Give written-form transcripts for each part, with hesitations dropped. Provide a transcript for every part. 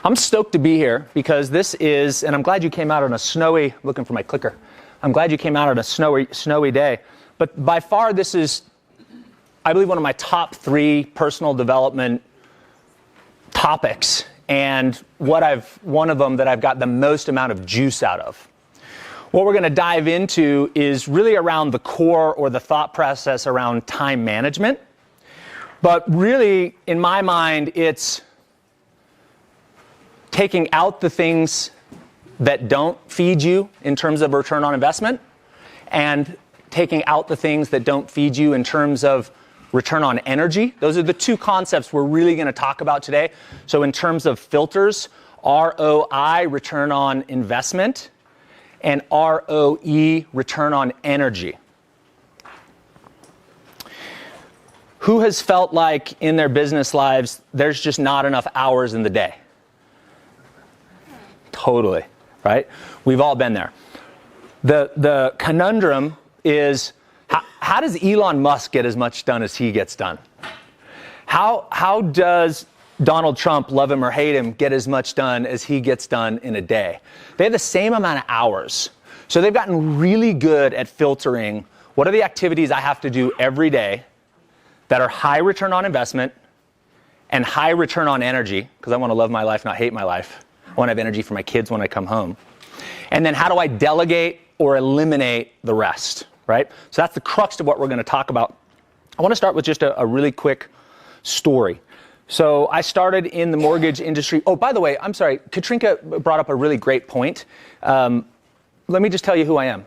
I'm stoked to be here because this is, and I'm glad you came out on a snowy, looking for my clicker. I'm glad you came out on a snowy day. But by far, this is, I believe, one of my top 3 personal development topics, and one of them that I've got the most amount of juice out of. What we're going to dive into is really around the core or the thought process around time management. But really, in my mind, it's taking out the things that don't feed you in terms of return on investment, and taking out the things that don't feed you in terms of return on energy. Those are the 2 concepts we're really going to talk about today. So in terms of filters, ROI, return on investment, and ROE, return on energy. Who has felt like in their business lives, there's just not enough hours in the day? Totally, right? We've all been there. The conundrum is, how does Elon Musk get as much done as he gets done? How does Donald Trump, love him or hate him, get as much done as he gets done in a day? They have the same amount of hours. So they've gotten really good at filtering what are the activities I have to do every day that are high return on investment and high return on energy, because I want to love my life, not hate my life. I want to have energy for my kids when I come home. And then how do I delegate or eliminate the rest, right? So that's the crux of what we're going to talk about. I want to start with just a really quick story. So I started in the mortgage industry. Oh, by the way, I'm sorry, Katrinka brought up a really great point. Let me just tell you who I am.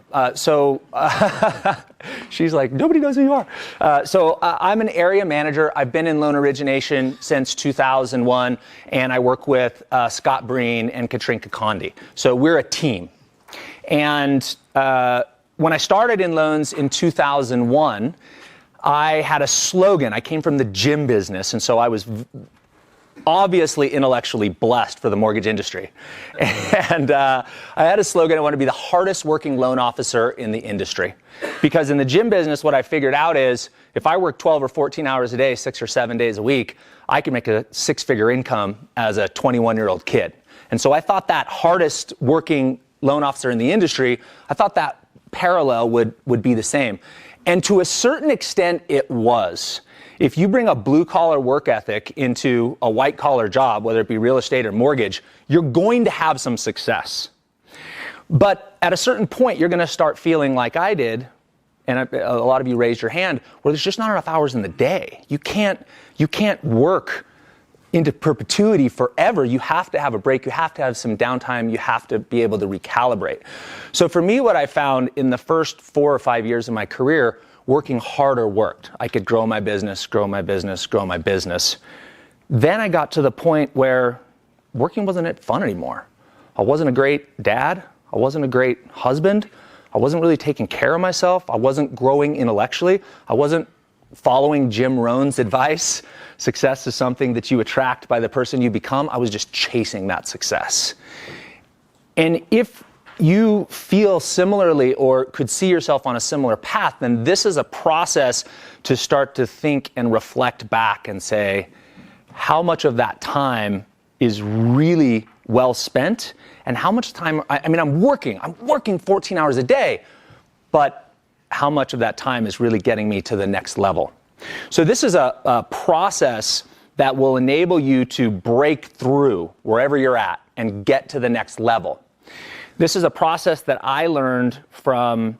She's like, nobody knows who you are. I'm an area manager. I've been in loan origination since 2001, and I work with Scott Breen and Katrinka Condi. So we're a team. And when I started in loans in 2001, I had a slogan. I came from the gym business, and so I was obviously intellectually blessed for the mortgage industry. And I had a slogan: I want to be the hardest working loan officer in the industry. Because in the gym business, what I figured out is if I work 12 or 14 hours a day, 6 or 7 days a week, I can make a 6-figure income as a 21-year-old kid. And so I thought that hardest working loan officer in the industry, I thought that parallel would be the same. And to a certain extent, it was. If you bring a blue-collar work ethic into a white-collar job, whether it be real estate or mortgage, you're going to have some success. But at a certain point, you're going to start feeling like I did, and a lot of you raised your hand, where there's just not enough hours in the day. You can't work into perpetuity forever. You have to have a break. You have to have some downtime. You have to be able to recalibrate. So for me, what I found in the first 4 or 5 years of my career, working harder worked. I could grow my business, grow my business, grow my business. Then I got to the point where working wasn't fun anymore. I wasn't a great dad. I wasn't a great husband. I wasn't really taking care of myself. I wasn't growing intellectually. I wasn't following Jim Rohn's advice. Success is something that you attract by the person you become. I was just chasing that success. And if you feel similarly or could see yourself on a similar path, then this is a process to start to think and reflect back and say, how much of that time is really well spent, and how much time, I'm working 14 hours a day, but how much of that time is really getting me to the next level? So this is a process that will enable you to break through wherever you're at and get to the next level. This is a process that I learned from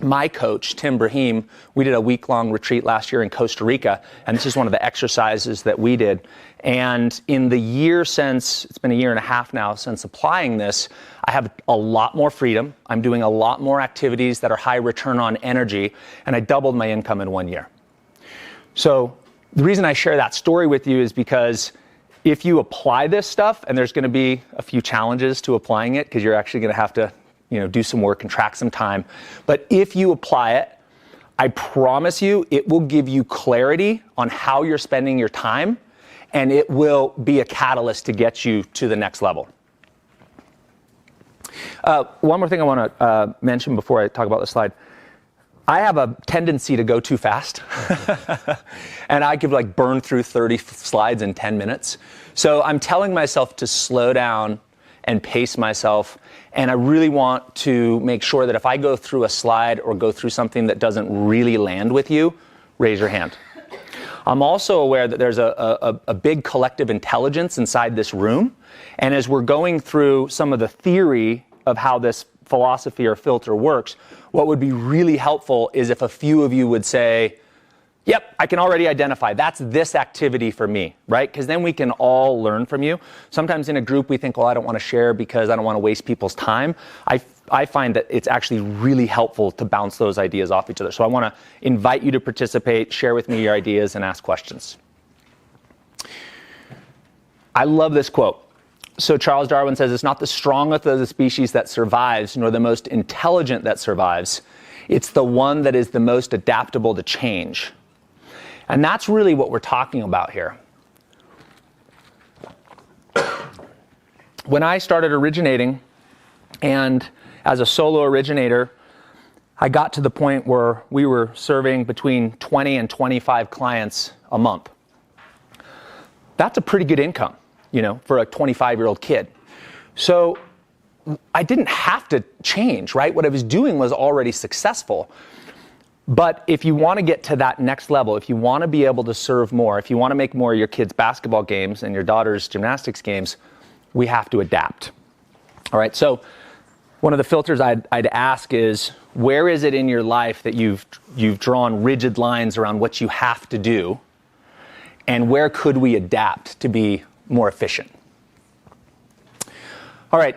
my coach, Tim Brahim. We did a week-long retreat last year in Costa Rica, and this is one of the exercises that we did. And in the year since, it's been a year and a half now since applying this, I have a lot more freedom. I'm doing a lot more activities that are high return on energy, and I doubled my income in 1 year. So the reason I share that story with you is because if you apply this stuff, and there's going to be a few challenges to applying it because you're actually going to have to, do some work and track some time. But if you apply it, I promise you, it will give you clarity on how you're spending your time, and it will be a catalyst to get you to the next level. One more thing I want to mention before I talk about the slide. I have a tendency to go too fast. And I could like burn through 30 slides in 10 minutes. So I'm telling myself to slow down and pace myself. And I really want to make sure that if I go through a slide or go through something that doesn't really land with you, raise your hand. I'm also aware that there's a big collective intelligence inside this room. And as we're going through some of the theory of how this philosophy or filter works, what would be really helpful is if a few of you would say, yep, I can already identify. That's this activity for me, right? Because then we can all learn from you. Sometimes in a group we think, well, I don't want to share because I don't want to waste people's time. I find that it's actually really helpful to bounce those ideas off each other. So I want to invite you to participate, share with me your ideas, and ask questions. I love this quote. So Charles Darwin says, it's not the strongest of the species that survives, nor the most intelligent that survives. It's the one that is the most adaptable to change. And that's really what we're talking about here. When I started originating, and as a solo originator, I got to the point where we were serving between 20 and 25 clients a month. That's a pretty good income, you know, for a 25-year-old kid. So I didn't have to change, right? What I was doing was already successful. But if you want to get to that next level, if you want to be able to serve more, if you want to make more of your kids' basketball games and your daughter's gymnastics games, we have to adapt. All right, so one of the filters I'd ask is, where is it in your life that you've drawn rigid lines around what you have to do, and where could we adapt to be more efficient? All right,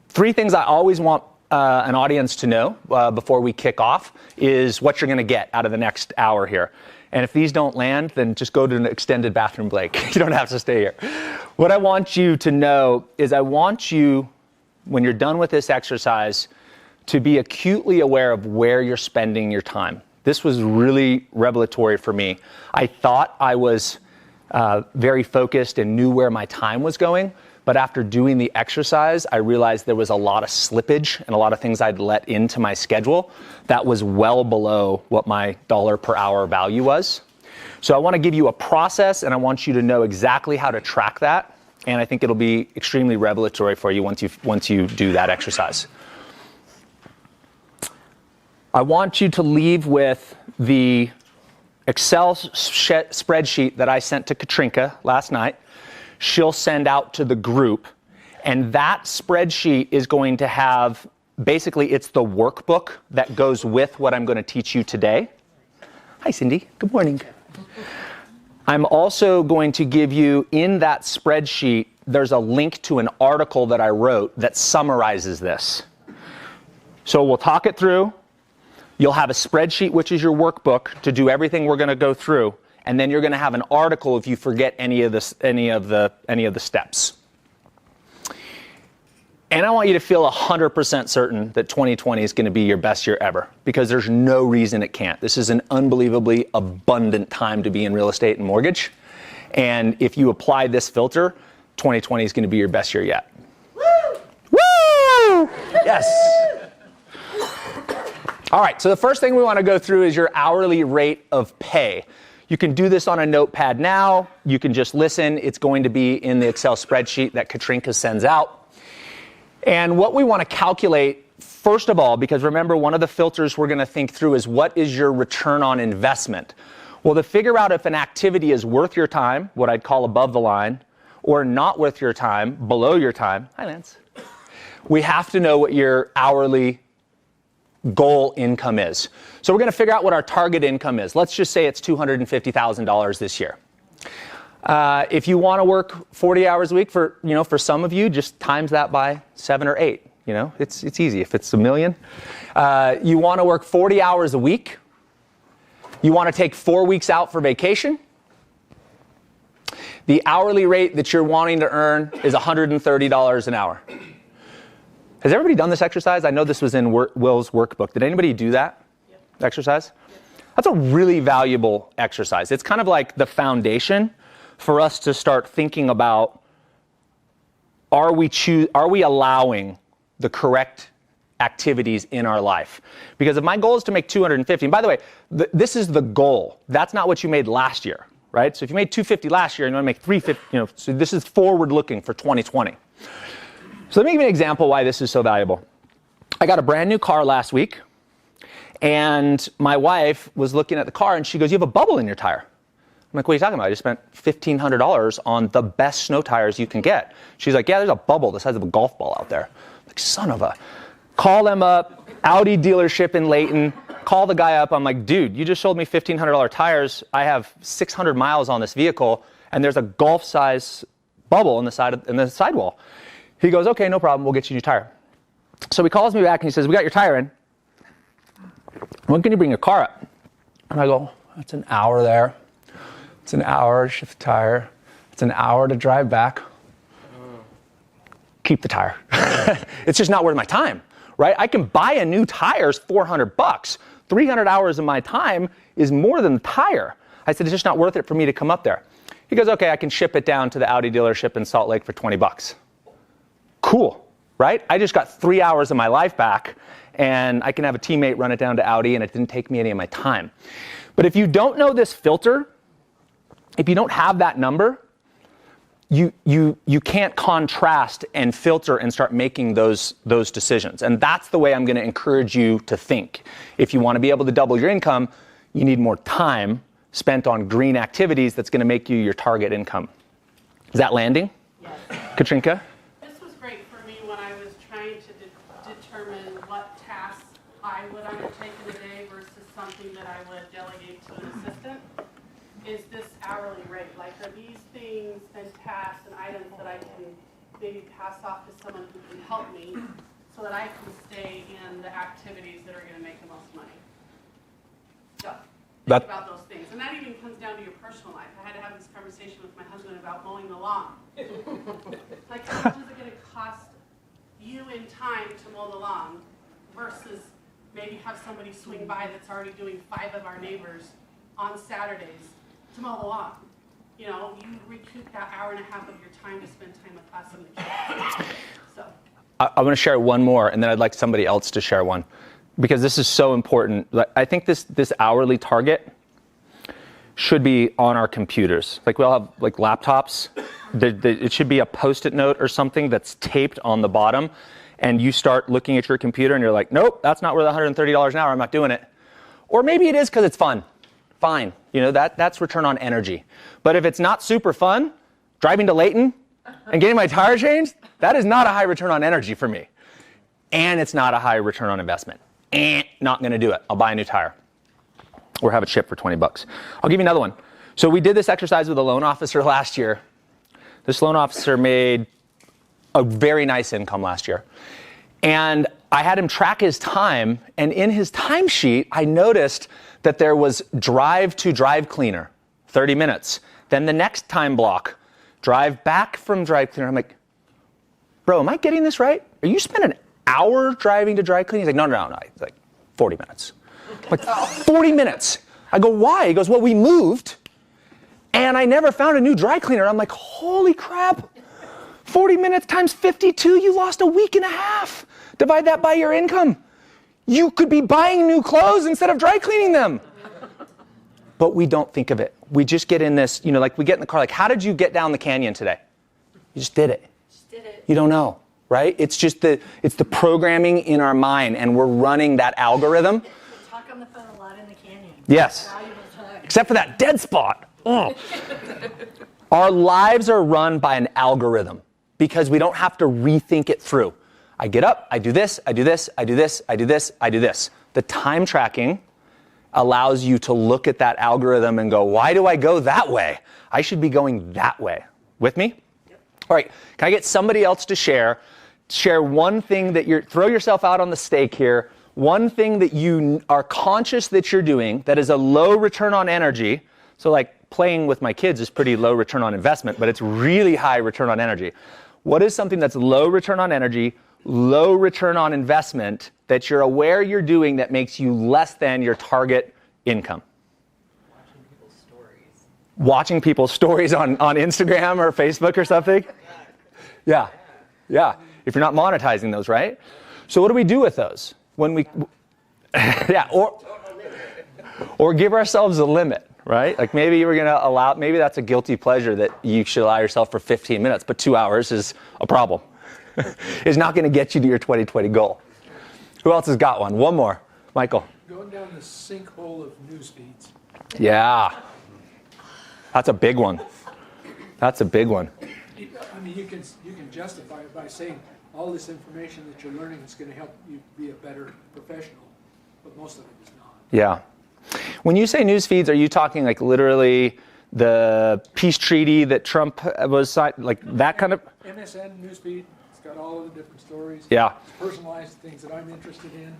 3 things I always want an audience to know before we kick off is what you're going to get out of the next hour here. And if these don't land, then just go to an extended bathroom break. You don't have to stay here. What I want you to know is I want you, when you're done with this exercise, to be acutely aware of where you're spending your time. This was really revelatory for me. I thought I was very focused and knew where my time was going. But after doing the exercise, I realized there was a lot of slippage and a lot of things I'd let into my schedule that was well below what my dollar per hour value was. So I want to give you a process, and I want you to know exactly how to track that. And I think it'll be extremely revelatory for you once you do that exercise. I want you to leave with the Excel spreadsheet that I sent to Katrinka last night. She'll send out to the group, and that spreadsheet is going to have, basically it's the workbook that goes with what I'm going to teach you today. Hi Cindy, good morning. I'm also going to give you, in that spreadsheet, there's a link to an article that I wrote that summarizes this. So we'll talk it through. You'll have a spreadsheet, which is your workbook, to do everything we're going to go through. And then you're going to have an article if you forget any of the steps. And I want you to feel 100% certain that 2020 is going to be your best year ever, because there's no reason it can't. This is an unbelievably abundant time to be in real estate and mortgage. And if you apply this filter, 2020 is going to be your best year yet. Woo! Woo! Yes. All right, so the first thing we want to go through is your hourly rate of pay. You can do this on a notepad now. You can just listen. It's going to be in the Excel spreadsheet that Katrinka sends out. And what we want to calculate, first of all, because remember, one of the filters we're going to think through is, what is your return on investment? Well, to figure out if an activity is worth your time, what I'd call above the line, or not worth your time, below your time, hi Lance, we have to know what your hourly goal income is. So we're going to figure out what our target income is. Let's just say it's $250,000 this year. If you want to work 40 hours a week, for some of you, just times that by 7 or 8. You know, it's easy. If it's $1 million, you want to work 40 hours a week. You want to take 4 weeks out for vacation. The hourly rate that you're wanting to earn is $130 an hour. Has everybody done this exercise? I know this was in Will's workbook. Did anybody do that exercise? That's a really valuable exercise. It's kind of like the foundation for us to start thinking about, are we allowing the correct activities in our life. Because if my goal is to make 250, and by the way, this is the goal. That's not what you made last year, right? So if you made 250 last year and you want to make 350, so this is forward looking for 2020. So let me give you an example why this is so valuable. I got a brand new car last week, and my wife was looking at the car and she goes, "You have a bubble in your tire." I'm like, "What are you talking about? I just spent $1,500 on the best snow tires you can get." She's like, "Yeah, there's a bubble the size of a golf ball out there." I'm like, son of a... Call them up, Audi dealership in Layton, call the guy up. I'm like, "Dude, you just sold me $1,500 tires. I have 600 miles on this vehicle, and there's a golf-size bubble in the sidewall." He goes, "Okay, no problem. We'll get you a new tire." So he calls me back and he says, "We got your tire in. When can you bring your car up?" And I go, "It's an hour there. It's an hour to shift the tire. It's an hour to drive back. Keep the tire." It's just not worth my time, right? I can buy a new tire's $400. 300 hours of my time is more than the tire. I said, "It's just not worth it for me to come up there." He goes, "Okay, I can ship it down to the Audi dealership in Salt Lake for $20. Cool, right? I just got 3 hours of my life back, and I can have a teammate run it down to Audi, and it didn't take me any of my time. But if you don't know this filter, if you don't have that number, you can't contrast and filter and start making those decisions. And that's the way I'm going to encourage you to think. If you want to be able to double your income, you need more time spent on green activities that's going to make you your target income. Is that landing? Yes. Katrinka? This was great for me when I was trying to determine what tasks I would undertake in a day versus something that I would delegate to an assistant. Is this hourly rate? Like, are these things and tasks and items that I can maybe pass off to someone who can help me so that I can stay in the activities that are going to make the most money? So think about those things. And that even comes down to your personal life. I had to have this conversation with my husband about mowing the lawn. Like, how much is it going to cost you in time to mow the lawn versus maybe have somebody swing by that's already doing 5 of our neighbors on Saturdays to mow the lawn? You know, you recoup that hour and a half of your time to spend time with us and the kids. So I want to share one more, and then I'd like somebody else to share one, because this is so important. I think this hourly target should be on our computers. Like, we all have like laptops. It should be a Post-it note or something that's taped on the bottom, and you start looking at your computer and you're like, "Nope, that's not worth $130 an hour. I'm not doing it." Or maybe it is because it's fun. Fine. You know, that's return on energy. But if it's not super fun, driving to Layton and getting my tire changed, that is not a high return on energy for me. And it's not a high return on investment. Not going to do it. I'll buy a new tire or have it shipped for $20. I'll give you another one. So we did this exercise with a loan officer last year. This loan officer made a very nice income last year. And I had him track his time, and in his timesheet, I noticed that there was drive to drive cleaner, 30 minutes. Then the next time block, drive back from drive cleaner. I'm like, "Bro, am I getting this right? Are you spending an hour driving to dry clean?" He's like, no. It's like 40 minutes. I'm like, 40 minutes. I go, "Why?" He goes, "Well, we moved, and I never found a new dry cleaner." I'm like, holy crap. 40 minutes times 52, you lost a week and a half. Divide that by your income. You could be buying new clothes instead of dry cleaning them. But we don't think of it. We just get in this, like we get in the car, like, how did you get down the canyon today? You just did it. You don't know, right? It's just it's the programming in our mind, and we're running that algorithm. We talk on the phone a lot in the canyon. Yes. Except for that dead spot. Oh. Our lives are run by an algorithm because we don't have to rethink it through. I get up, I do this, I do this, I do this, I do this, I do this. The time tracking allows you to look at that algorithm and go, "Why do I go that way? I should be going that way." With me? Yep. All right, can I get somebody else to share one thing that throw yourself out on the stake here, one thing that you are conscious that you're doing that is a low return on energy. So like playing with my kids is pretty low return on investment, but it's really high return on energy. What is something that's low return on energy, low return on investment that you're aware you're doing that makes you less than your target income? Watching people's stories on Instagram or Facebook or something? Yeah. If you're not monetizing those, right? So what do we do with those? When we, yeah, or give ourselves a limit, right? Like maybe you were going to allow, maybe that's a guilty pleasure that you should allow yourself for 15 minutes, but 2 hours is a problem. It's not going to get you to your 2020 goal. Who else has got one? One more. Michael. Going down the sinkhole of news feeds. Yeah. That's a big one. That's a big one. I mean, you can justify it by saying all this information that you're learning is going to help you be a better professional, but most of it is not. Yeah. When you say news feeds, are you talking like literally the peace treaty that Trump was signed, like that kind of? MSN newsfeed, it's got all of the different stories. Yeah. It's personalized things that I'm interested in.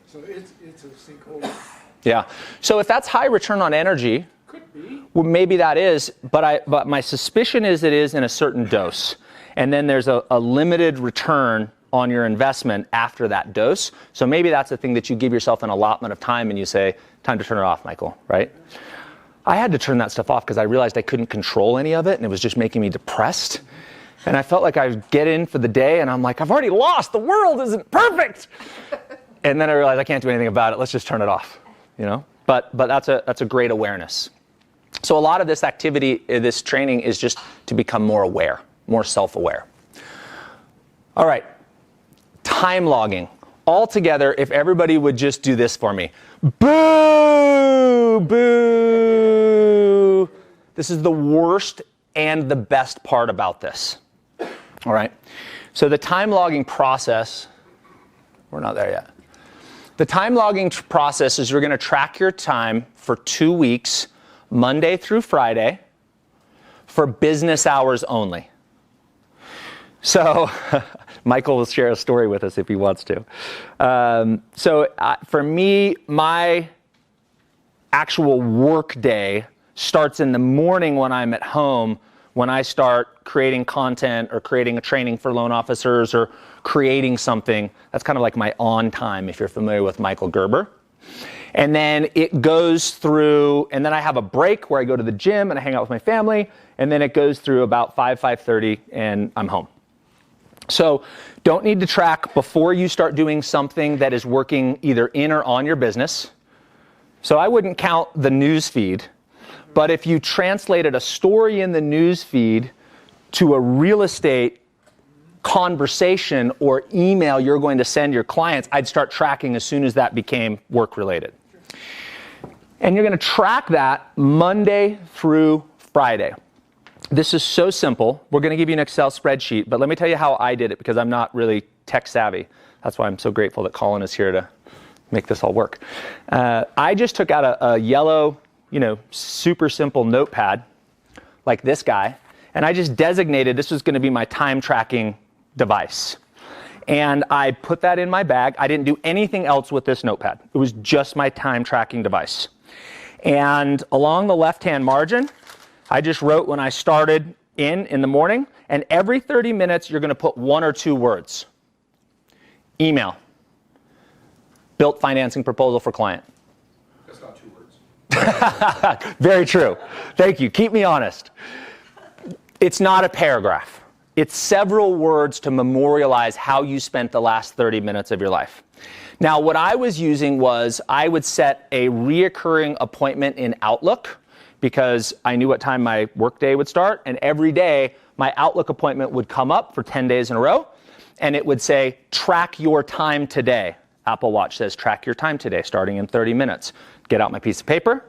So it's a sinkhole. Yeah. So if that's high return on energy, Could be. well, maybe that is, but my suspicion is it is in a certain dose. And then there's a limited return on your investment after that dose. So maybe that's the thing that you give yourself an allotment of time and you say, time to turn it off, Michael, right? I had to turn that stuff off because I realized I couldn't control any of it and it was just making me depressed. And I felt like I would get in for the day and I'm like, I've already lost. The world isn't perfect. And then I realized I can't do anything about it. Let's just turn it off, you know? But that's a great awareness. So a lot of this activity, this training is just to become more aware, more self-aware. All right, time logging. All together, if everybody would just do this for me. Boo, boo. This is the worst and the best part about this. All right, so the time logging process, we're not there yet. The time logging process is you're going to track your time for 2 weeks, Monday through Friday, for business hours only. So Michael will share a story with us if he wants to. For me, my actual work day starts in the morning when I'm at home, when I start creating content or creating a training for loan officers or creating something. That's kind of like my on time, if you're familiar with Michael Gerber. And then it goes through, and then I have a break where I go to the gym and I hang out with my family, and then it goes through about 5:30, and I'm home. So don't need to track before you start doing something that is working either in or on your business. So I wouldn't count the news feed, but if you translated a story in the news feed to a real estate conversation or email you're going to send your clients, I'd start tracking as soon as that became work related. And you're going to track that Monday through Friday. This is so simple. We're going to give you an Excel spreadsheet, but let me tell you how I did it because I'm not really tech savvy. That's why I'm so grateful that Colin is here to make this all work. I just took out a yellow, super simple notepad like this guy, and I just designated this was going to be my time tracking device. And I put that in my bag. I didn't do anything else with this notepad. It was just my time tracking device. And along the left-hand margin, I just wrote when I started in the morning, and every 30 minutes, you're going to put 1 or 2 words. Email. Built financing proposal for client. That's not 2 words. Very true. Thank you. Keep me honest. It's not a paragraph. It's several words to memorialize how you spent the last 30 minutes of your life. Now, what I was using was I would set a reoccurring appointment in Outlook because I knew what time my workday would start, and every day my Outlook appointment would come up for 10 days in a row, and it would say, track your time today. Apple Watch says, track your time today, starting in 30 minutes. Get out my piece of paper,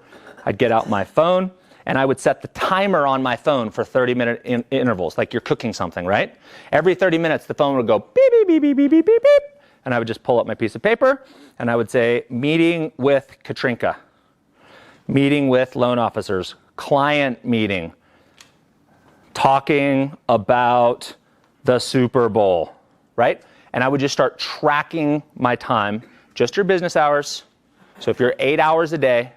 I'd get out my phone, and I would set the timer on my phone for 30-minute intervals, like you're cooking something, right? Every 30 minutes, the phone would go beep, beep, beep, beep, beep, beep, beep, beep, and I would just pull up my piece of paper, and I would say, meeting with Katrinka. Meeting with loan officers, client meeting, talking about the Super Bowl, right? And I would just start tracking my time, just your business hours. So if you're 8 hours a day,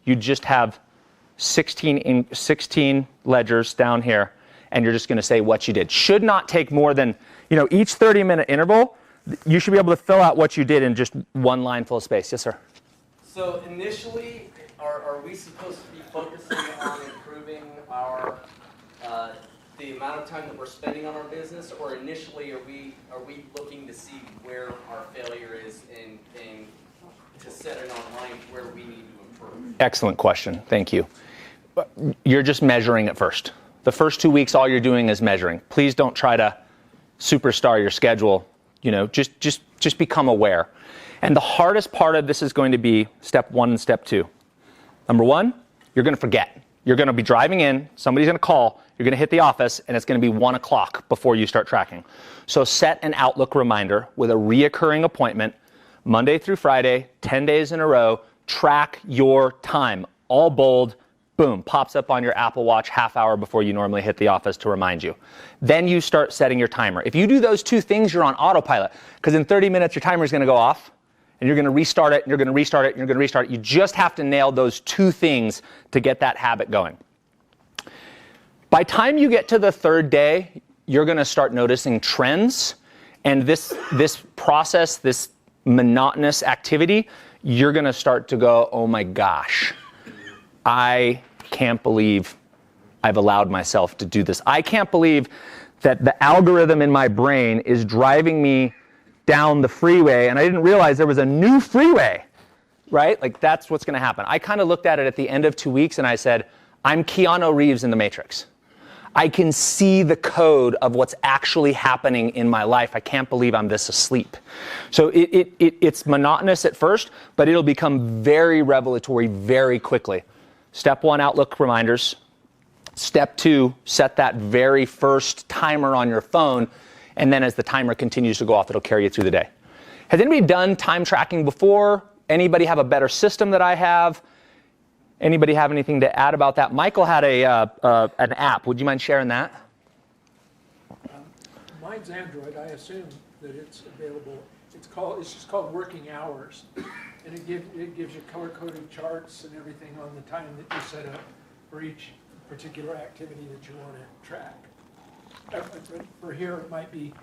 you just have 16 ledgers down here, and you're just going to say what you did. Should not take more than, each 30-minute interval, you should be able to fill out what you did in just one line full of space. Yes, sir? So initially, are we supposed to be focusing on improving our the amount of time that we're spending on our business, or initially are we looking to see where our failure is and to set it online where we need to improve? Excellent question. Thank you. You're just measuring at first. The first 2 weeks, all you're doing is measuring. Please don't try to superstar your schedule. Just become aware. And the hardest part of this is going to be step 1 and step 2. Number 1, you're going to forget. You're going to be driving in, somebody's going to call, you're going to hit the office, and it's going to be 1 o'clock before you start tracking. So set an Outlook reminder with a reoccurring appointment, Monday through Friday, 10 days in a row. Track your time. All bold, boom, pops up on your Apple Watch half hour before you normally hit the office to remind you. Then you start setting your timer. If you do those 2 things, you're on autopilot, because in 30 minutes your timer is going to go off, and you're going to restart it, and you're going to restart it, and you're going to restart it. You just have to nail those 2 things to get that habit going. By the time you get to the 3rd day, you're going to start noticing trends, and this process, this monotonous activity, you're going to start to go, oh my gosh, I can't believe I've allowed myself to do this. I can't believe that the algorithm in my brain is driving me down the freeway, and I didn't realize there was a new freeway, right? Like, that's what's going to happen. I kind of looked at it at the end of 2 weeks, and I said, I'm Keanu Reeves in The Matrix. I can see the code of what's actually happening in my life. I can't believe I'm this asleep. So it's monotonous at first, but it'll become very revelatory very quickly. Step 1, Outlook reminders. Step 2, set that very first timer on your phone, and then as the timer continues to go off, it'll carry you through the day. Has anybody done time tracking before? Anybody have a better system that I have? Anybody have anything to add about that? Michael had an app. Would you mind sharing that? Mine's Android. I assume that it's available. It's just called Working Hours, and it gives you color-coded charts and everything on the time that you set up for each particular activity that you want to track. For here, it might be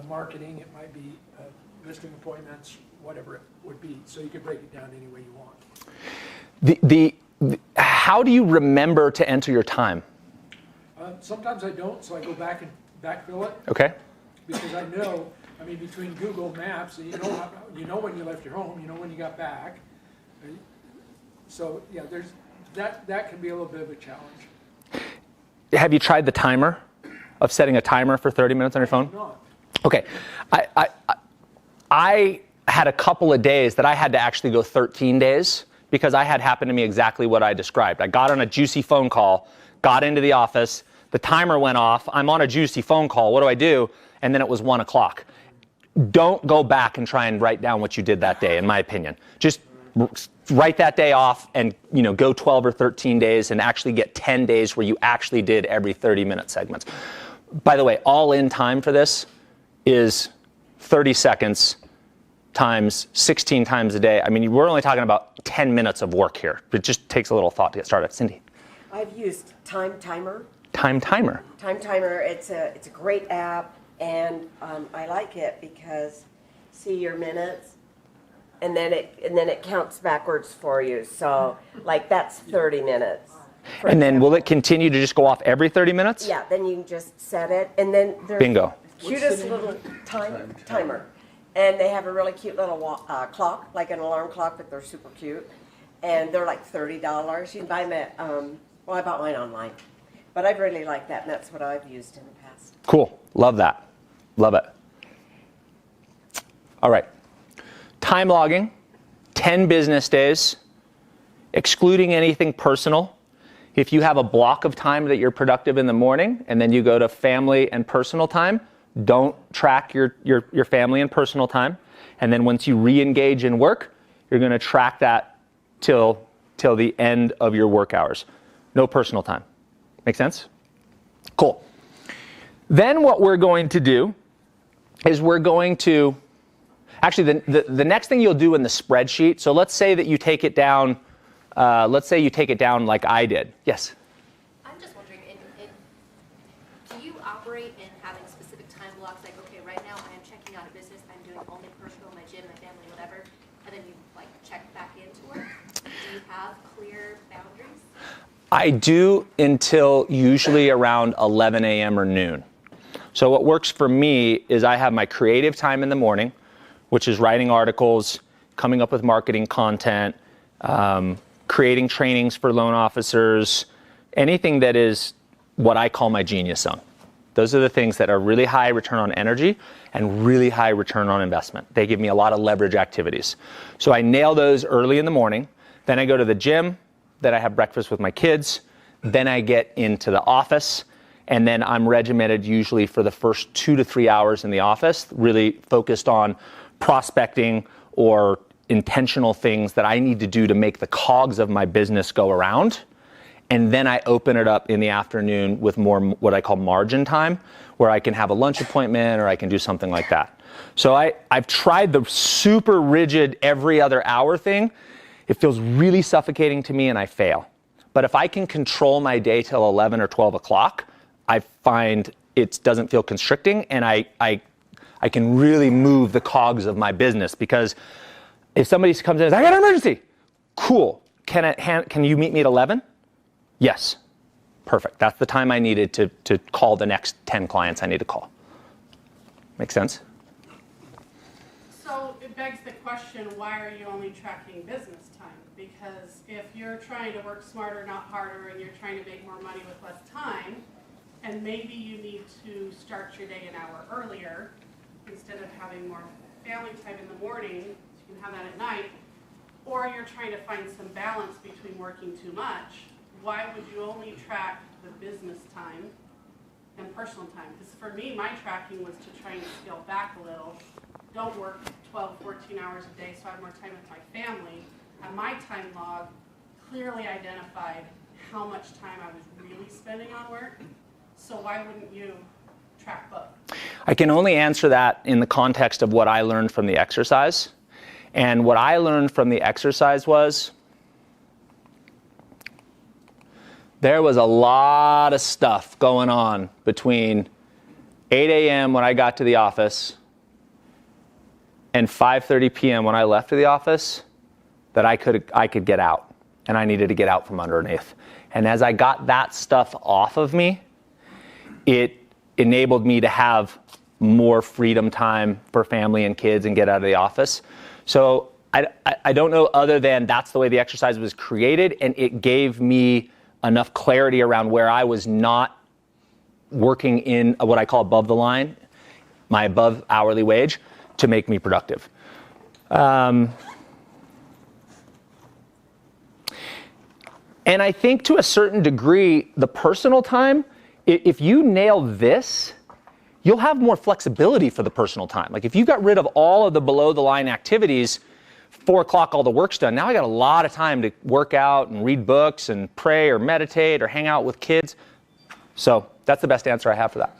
marketing, it might be listing appointments, whatever it would be. So you can break it down any way you want. How do you remember to enter your time? Sometimes I don't, so I go back and backfill it. Okay. Because I know, between Google Maps, you know when you left your home, you know when you got back. So yeah, that can be a little bit of a challenge. Have you tried the timer of setting a timer for 30 minutes on your phone? No. Okay. I had a couple of days that I had to actually go 13 days because I had happened to me exactly what I described. I got on a juicy phone call, got into the office, the timer went off, I'm on a juicy phone call, what do I do? And then it was 1 o'clock. Don't go back and try and write down what you did that day, in my opinion. Just write that day off and go 12 or 13 days and actually get 10 days where you actually did every 30-minute segments. By the way, all in time for this is 30 seconds times 16 times a day. We're only talking about 10 minutes of work here. It just takes a little thought to get started. Cindy? I've used Time Timer. Time Timer. Time Timer, it's a great app, and I like it because see your minutes, and then it counts backwards for you. So like that's 30 minutes. And then will it continue to just go off every 30 minutes? Yeah, then you can just set it, and then there's Bingo. the cutest little timer. And they have a really cute little clock, like an alarm clock, but they're super cute. And they're like $30. You can buy them at, I bought mine online. But I really like that, and that's what I've used in the past. Cool. Love that. Love it. All right. Time logging, 10 business days, excluding anything personal. If you have a block of time that you're productive in the morning, and then you go to family and personal time, don't track your family and personal time. And then once you re-engage in work, you're going to track that till the end of your work hours. No personal time. Make sense? Cool. Then what we're going to do is actually the next thing you'll do in the spreadsheet, so let's say that you take it down, like I did. Yes? I'm just wondering, do you operate in having specific time blocks, like, okay, right now I am checking out a business, I'm doing only personal, my gym, my family, whatever, and then you check back into work? Do you have clear boundaries? I do until usually around 11 a.m. or noon. So what works for me is I have my creative time in the morning, which is writing articles, coming up with marketing content, creating trainings for loan officers, anything that is what I call my genius zone. Those are the things that are really high return on energy and really high return on investment. They give me a lot of leverage activities. So I nail those early in the morning. Then I go to the gym. Then I have breakfast with my kids. Then I get into the office. And then I'm regimented usually for the first 2 to 3 hours in the office, really focused on prospecting or intentional things that I need to do to make the cogs of my business go around. And then I open it up in the afternoon with more what I call margin time, where I can have a lunch appointment or I can do something like that. So I've tried the super rigid every other hour thing. It feels really suffocating to me and I fail. But if I can control my day till 11 or 12 o'clock, I find it doesn't feel constricting and I can really move the cogs of my business, because if somebody comes in and says, I got an emergency, cool. Can you meet me at 11? Yes. Perfect. That's the time I needed to call the next 10 clients I need to call. Make sense? So it begs the question, why are you only tracking business time? Because if you're trying to work smarter, not harder, and you're trying to make more money with less time, and maybe you need to start your day an hour earlier instead of having more family time in the morning, so you can have that at night, or you're trying to find some balance between working too much, why would you only track the business time and personal time? Because for me, my tracking was to try and scale back a little. Don't work 12, 14 hours a day so I have more time with my family. And my time log clearly identified how much time I was really spending on work. So why wouldn't you track both? I can only answer that in the context of what I learned from the exercise. And what I learned from the exercise was there was a lot of stuff going on between 8 a.m. when I got to the office and 5:30 p.m. when I left the office that I could get out, and I needed to get out from underneath. And as I got that stuff off of me, it enabled me to have more freedom time for family and kids and get out of the office. So I don't know, other than that's the way the exercise was created, and it gave me enough clarity around where I was not working in what I call above the line, my above hourly wage, to make me productive. And I think to a certain degree, the personal time, if you nail this, you'll have more flexibility for the personal time. Like if you got rid of all of the below the line activities, 4 o'clock, all the work's done. Now I got a lot of time to work out and read books and pray or meditate or hang out with kids. So that's the best answer I have for that.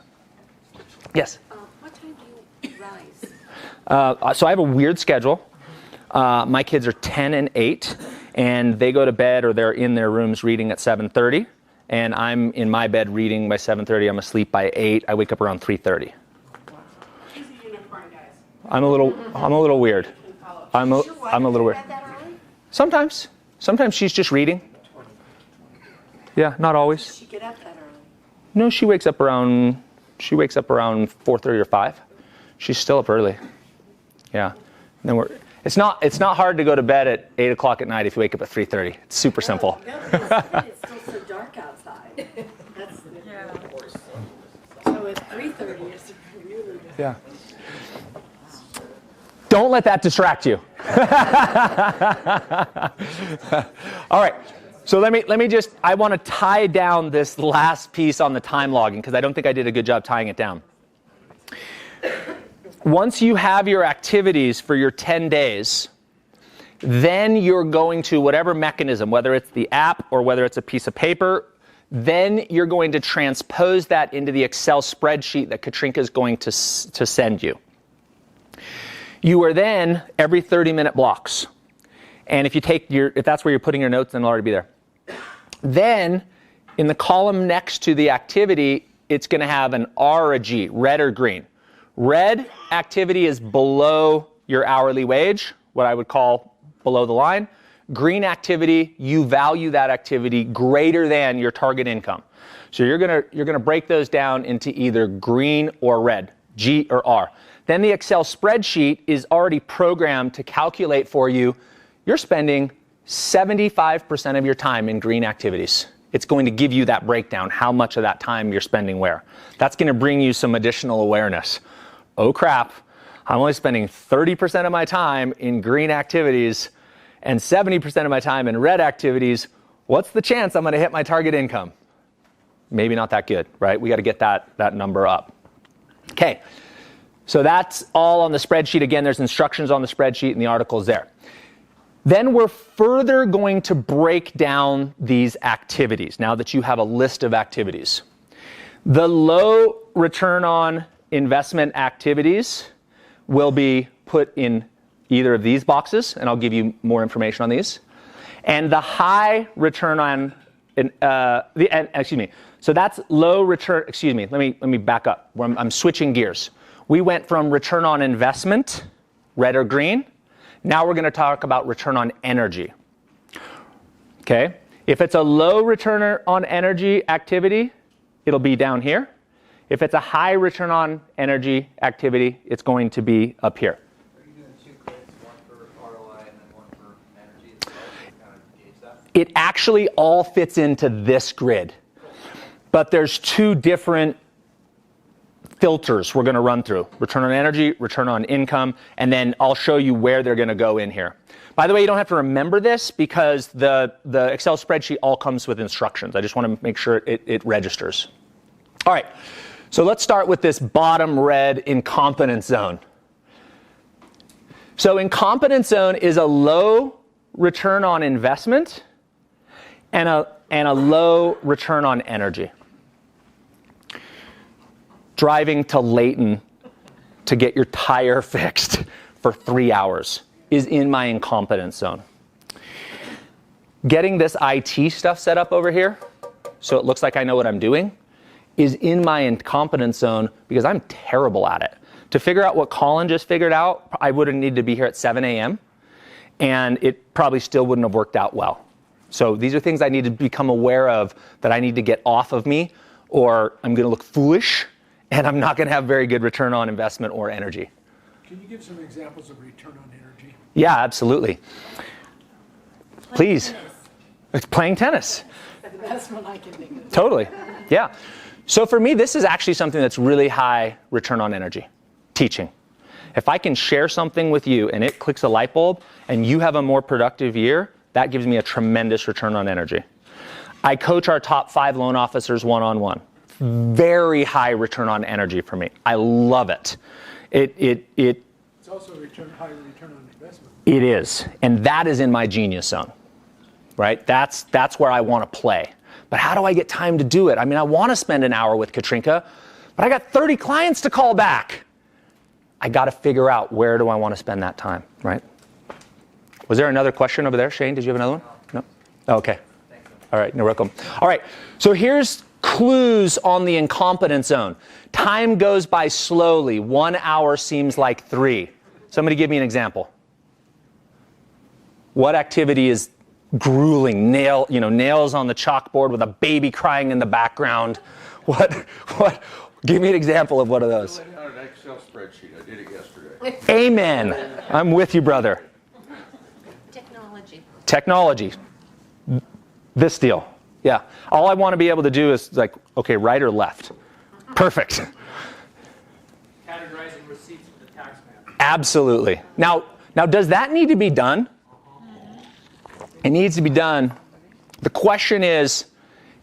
Yes? What time do you rise? So I have a weird schedule. My kids are 10 and 8, and they go to bed or they're in their rooms reading at 7:30. And I'm in my bed reading by 7:30. I'm asleep by 8. I wake up around 3:30. He's a unicorn, guys. I'm a little weird. I'm a little weird. Sometimes she's just reading. Yeah, not always. Does she get up that early? No, she wakes up around 4:30 or 5. She's still up early. Yeah. And then it's not hard to go to bed at 8 o'clock at night if you wake up at 3:30. It's super simple. No, it's still so dark outside. That's the, So at 3:30, it's really. Yeah. Don't let that distract you. All right. So let me just, I want to tie down this last piece on the time logging because I don't think I did a good job tying it down. Once you have your activities for your 10 days, then you're going to whatever mechanism, whether it's the app or whether it's a piece of paper, then you're going to transpose that into the Excel spreadsheet that Katrinka is going to send you. You are then every 30-minute blocks. And if that's where you're putting your notes, then it'll already be there. Then in the column next to the activity, it's going to have an R or a G, red or green. Red activity is below your hourly wage, what I would call below the line. green activity, you value that activity greater than your target income. So you're gonna break those down into either green or red, G or R. Then the Excel spreadsheet is already programmed to calculate for you, you're spending 75% of your time in green activities. It's going to give you that breakdown, how much of that time you're spending where. That's going to bring you some additional awareness. Oh crap, I'm only spending 30% of my time in green activities and 70% of my time in red activities. What's the chance I'm going to hit my target income? Maybe not that good, right? We got to get that number up. Okay, so that's all on the spreadsheet. Again, there's instructions on the spreadsheet and the articles there. Then we're further going to break down these activities now that you have a list of activities. The low return on investment activities will be put in either of these boxes, and I'll give you more information on these. And the high return on, so that's low return, let me back up. I'm switching gears. We went from return on investment, red or green. Now we're going to talk about return on energy. Okay? If it's a low return on energy activity, it'll be down here. If it's a high return on energy activity, it's going to be up here. Are you doing two grids, one for ROI and then one for energy as well, to kind of gauge that? It actually all fits into this grid. But there's two different filters we're going to run through. Return on energy, return on income, and then I'll show you where they're going to go in here. By the way, you don't have to remember this because the Excel spreadsheet all comes with instructions. I just want to make sure it registers. All right, so let's start with this bottom red incompetence zone. So incompetence zone is a low return on investment and a low return on energy. Driving to Layton to get your tire fixed for 3 hours is in my incompetence zone. Getting this IT stuff set up over here, so it looks like I know what I'm doing, is in my incompetence zone because I'm terrible at it. To figure out what Colin just figured out, I would have needed to be here at 7 a.m. and it probably still wouldn't have worked out well. So these are things I need to become aware of that I need to get off of me, or I'm going to look foolish and I'm not going to have very good return on investment or energy. Can you give some examples of return on energy? Yeah, absolutely. Please. It's playing tennis. The best one I can think of. Totally. Yeah. So for me, this is actually something that's really high return on energy. Teaching. If I can share something with you and it clicks a light bulb and you have a more productive year, that gives me a tremendous return on energy. I coach our top 5 loan officers one-on-one. Very high return on energy for me. I love it. It's also high return on investment. It is, and that is in my genius zone, right? That's where I want to play. But how do I get time to do it? I mean, I want to spend an hour with Katrinka, but I got 30 clients to call back. I got to figure out where do I want to spend that time, right? Was there another question over there, Shane? Did you have another one? No? Oh, okay. All right, you're welcome. All right, so here's clues on the incompetence zone. Time goes by slowly. 1 hour seems like 3. Somebody give me an example. What activity is grueling? Nails on the chalkboard with a baby crying in the background. What? Give me an example of one of those. I had an Excel spreadsheet. I did it yesterday. Amen. I'm with you, brother. Technology. This deal. Yeah. All I want to be able to do is like, okay, right or left. Perfect. Categorizing receipts with the tax man. Absolutely. Now, does that need to be done? It needs to be done. The question is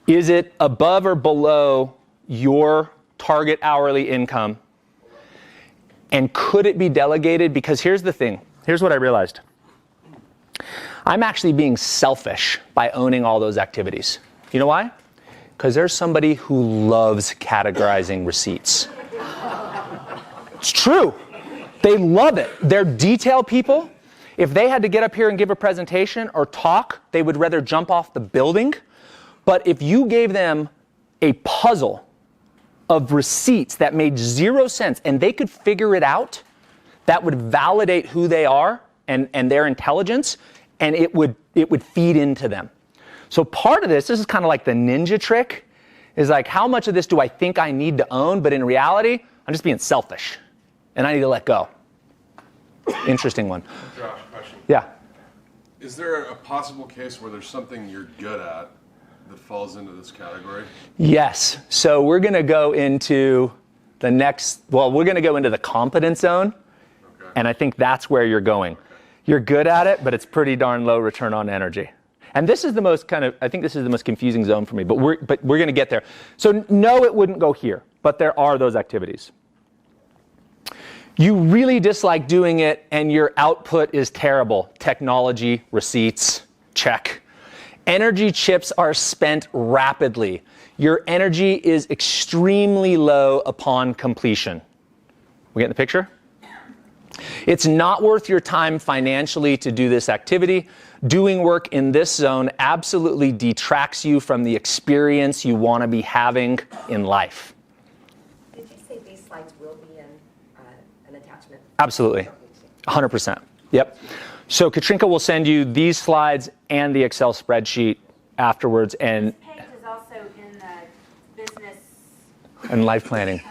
it above or below your target hourly income? And could it be delegated? Because here's the thing. Here's what I realized. I'm actually being selfish by owning all those activities. You know why? Because there's somebody who loves categorizing receipts. It's true. They love it. They're detail people. If they had to get up here and give a presentation or talk, they would rather jump off the building. But if you gave them a puzzle of receipts that made 0 sense and they could figure it out, that would validate who they are and their intelligence, and it would feed into them. So part of this is kind of like the ninja trick, is like, how much of this do I think I need to own? But in reality, I'm just being selfish, and I need to let go. Interesting one. Josh, question. Yeah. Is there a possible case where there's something you're good at that falls into this category? Yes. So we're going to go into we're going to go into the competence zone. Okay. And I think that's where you're going. You're good at it, but it's pretty darn low return on energy. And this is the most I think this is the most confusing zone for me, but we're going to get there. So no, it wouldn't go here, but there are those activities. You really dislike doing it and your output is terrible. Technology, receipts, check. Energy chips are spent rapidly. Your energy is extremely low upon completion. We get the picture? It's not worth your time financially to do this activity. Doing work in this zone absolutely detracts you from the experience you want to be having in life. Did you say these slides will be in an attachment? Absolutely. 100%. Yep. So Katrinka will send you these slides and the Excel spreadsheet afterwards, and This page is also in the business life planning.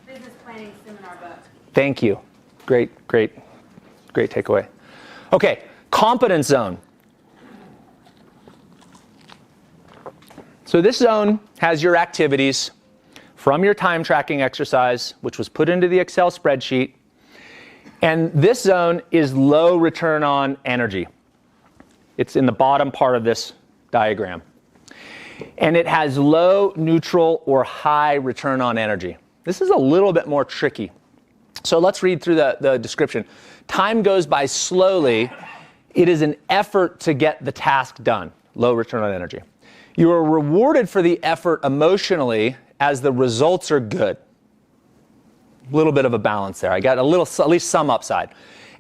business planning seminar book. Thank you. Great takeaway. Okay, competence zone. So this zone has your activities from your time tracking exercise, which was put into the Excel spreadsheet. And this zone is low return on energy. It's in the bottom part of this diagram. And it has low, neutral, or high return on energy. This is a little bit more tricky. So let's read through the description. Time goes by slowly. It is an effort to get the task done. Low return on energy. You are rewarded for the effort emotionally as the results are good. A little bit of a balance there. I got at least some upside.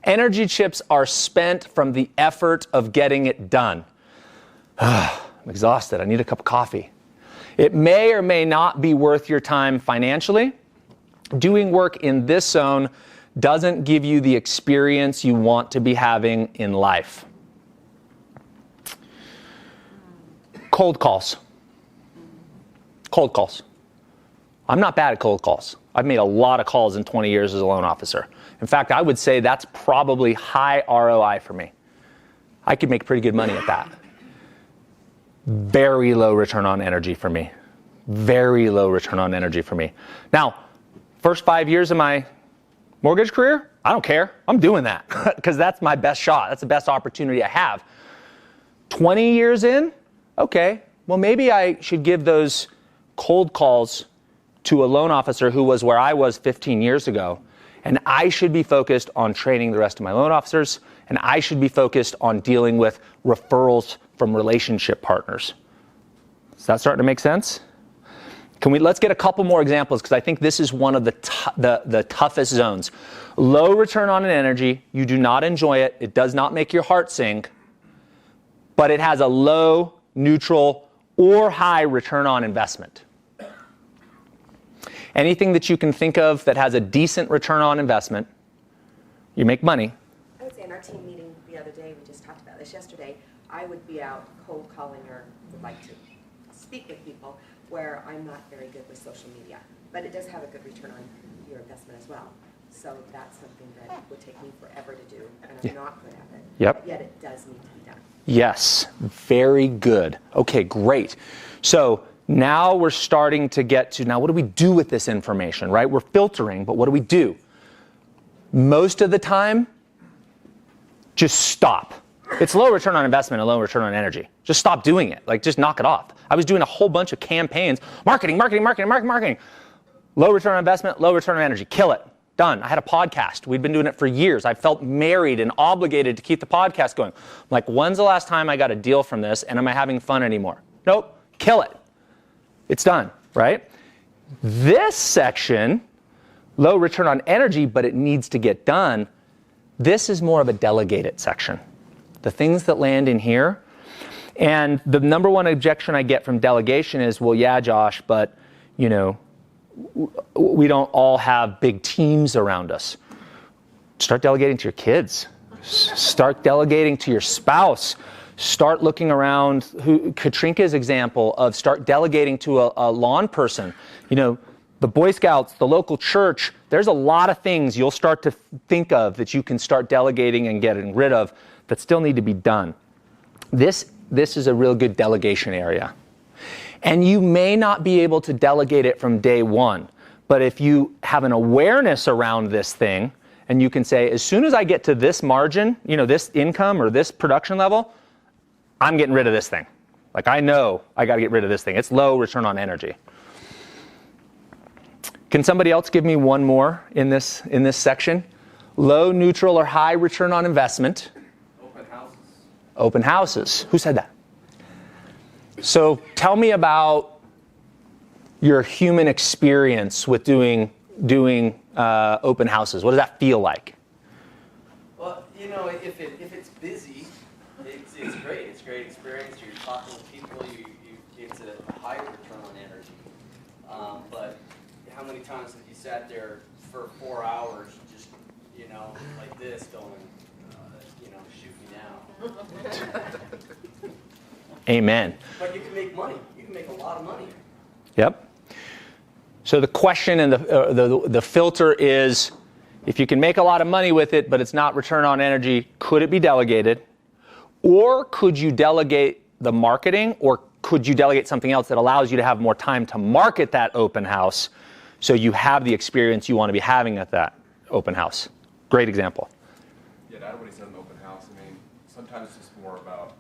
Energy chips are spent from the effort of getting it done. I'm exhausted. I need a cup of coffee. It may or may not be worth your time financially. Doing work in this zone doesn't give you the experience you want to be having in life. Cold calls. Cold calls. I'm not bad at cold calls. I've made a lot of calls in 20 years as a loan officer. In fact, I would say that's probably high ROI for me. I could make pretty good money at that. Very low return on energy for me. Very low return on energy for me. Now, first 5 years of my mortgage career, I don't care. I'm doing that because that's my best shot. That's the best opportunity I have. 20 years in, okay, well, maybe I should give those cold calls to a loan officer who was where I was 15 years ago, and I should be focused on training the rest of my loan officers, and I should be focused on dealing with referrals from relationship partners. Is that starting to make sense? Let's get a couple more examples because I think this is one of the toughest zones. Low return on energy, you do not enjoy it, it does not make your heart sing, but it has a low, neutral, or high return on investment. Anything that you can think of that has a decent return on investment, you make money. I would say in our team meeting the other day, we just talked about this yesterday, I would be out cold calling or would like to speak with people where I'm not very good with social media, but it does have a good return on your investment as well. So that's something that would take me forever to do, and I'm not good at it. Yep. Yet it does need to be done. Yes, very good. Okay, great. So now we're starting to get to, now what do we do with this information, right? We're filtering, but what do we do? Most of the time, just stop. It's low return on investment and low return on energy. Just stop doing it. Like, just knock it off. I was doing a whole bunch of campaigns. Marketing. Low return on investment, low return on energy. Kill it. Done. I had a podcast. We'd been doing it for years. I felt married and obligated to keep the podcast going. I'm like, when's the last time I got a deal from this, and am I having fun anymore? Nope. Kill it. It's done, right? This section, low return on energy, but it needs to get done. This is more of a delegate it section. The things that land in here. And the number one objection I get from delegation is, well, yeah, Josh, but, you know, we don't all have big teams around us. Start delegating to your kids. Start delegating to your spouse. Start looking around. Katrinka's example of start delegating to a lawn person. You know, the Boy Scouts, the local church, there's a lot of things you'll start to think of that you can start delegating and getting rid of that still need to be done. This is a real good delegation area. And you may not be able to delegate it from day one, but if you have an awareness around this thing, and you can say, as soon as I get to this margin, you know, this income or this production level, I'm getting rid of this thing. Like, I know I got to get rid of this thing. It's low return on energy. Can somebody else give me one more in this section? Low, neutral, or high return on investment. Open houses. Open houses. Who said that? So tell me about your human experience with doing open houses. What does that feel like? Well, you know, if it's busy, it's great. It's a great experience. You're talking with people. It's a high return on energy. But how many times have you sat there for 4 hours, just, you know, like this, going, you know, shoot me now? Amen. But you can make money. You can make a lot of money. Yep. So the question and the filter is, if you can make a lot of money with it, but it's not return on energy, could it be delegated? Or could you delegate the marketing? Or could you delegate something else that allows you to have more time to market that open house so you have the experience you want to be having at that open house? Great example. Yeah, to add what he said in the open house, I mean, sometimes it's just more about,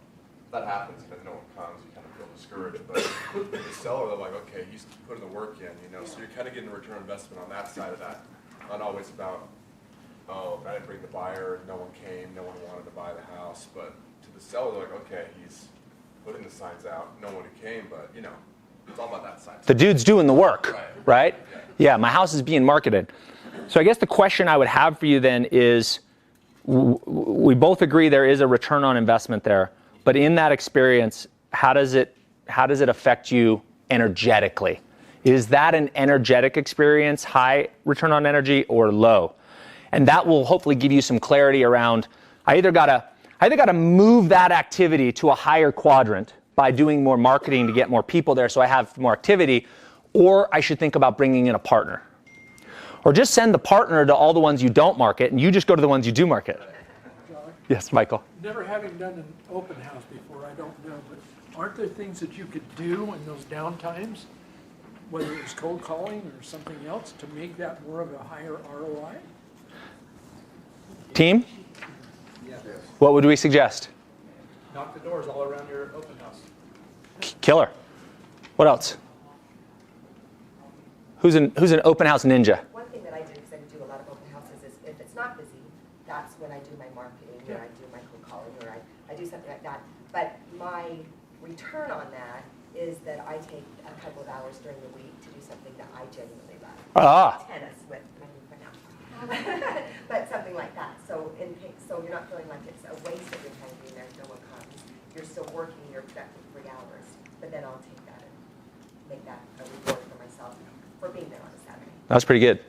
that happens, but no one comes, you kind of feel discouraged. But the seller, they're like, okay, he's putting the work in, you know, so you're kind of getting a return on investment on that side of that. Not always about, oh, I didn't bring the buyer, no one came, no one wanted to buy the house. But to the seller, they're like, okay, he's putting the signs out, no one came, but, you know, it's all about that side. The dude's doing the work, right? Yeah, my house is being marketed. So I guess the question I would have for you then is, we both agree there is a return on investment there, but in that experience, how does it affect you energetically? Is that an energetic experience, high return on energy, or low? And that will hopefully give you some clarity around, I either gotta move that activity to a higher quadrant by doing more marketing to get more people there so I have more activity, or I should think about bringing in a partner. Or just send the partner to all the ones you don't market, and you just go to the ones you do market. John, Yes, Michael. never having done an open house before, I don't know, but aren't there things that you could do in those downtimes, whether it's cold calling or something else, to make that more of a higher ROI? Team, Yes. what would we suggest? Knock the doors all around your open house. Killer. What else? Who's an open house ninja? One thing that I do, because I do a lot of open houses, is if it's not busy, that's when I do my marketing, or I do my cold calling, or I do something like that. But my return on that is that I take a couple of hours during the week to do something that I genuinely love. Ah. Tennis with my new friend now. But something like that. So you're not feeling like it's a waste of your time being there if no one comes. You're still working your productive 3 hours. But then I'll take that and make that a reward for myself for being there on a Saturday. That's pretty good.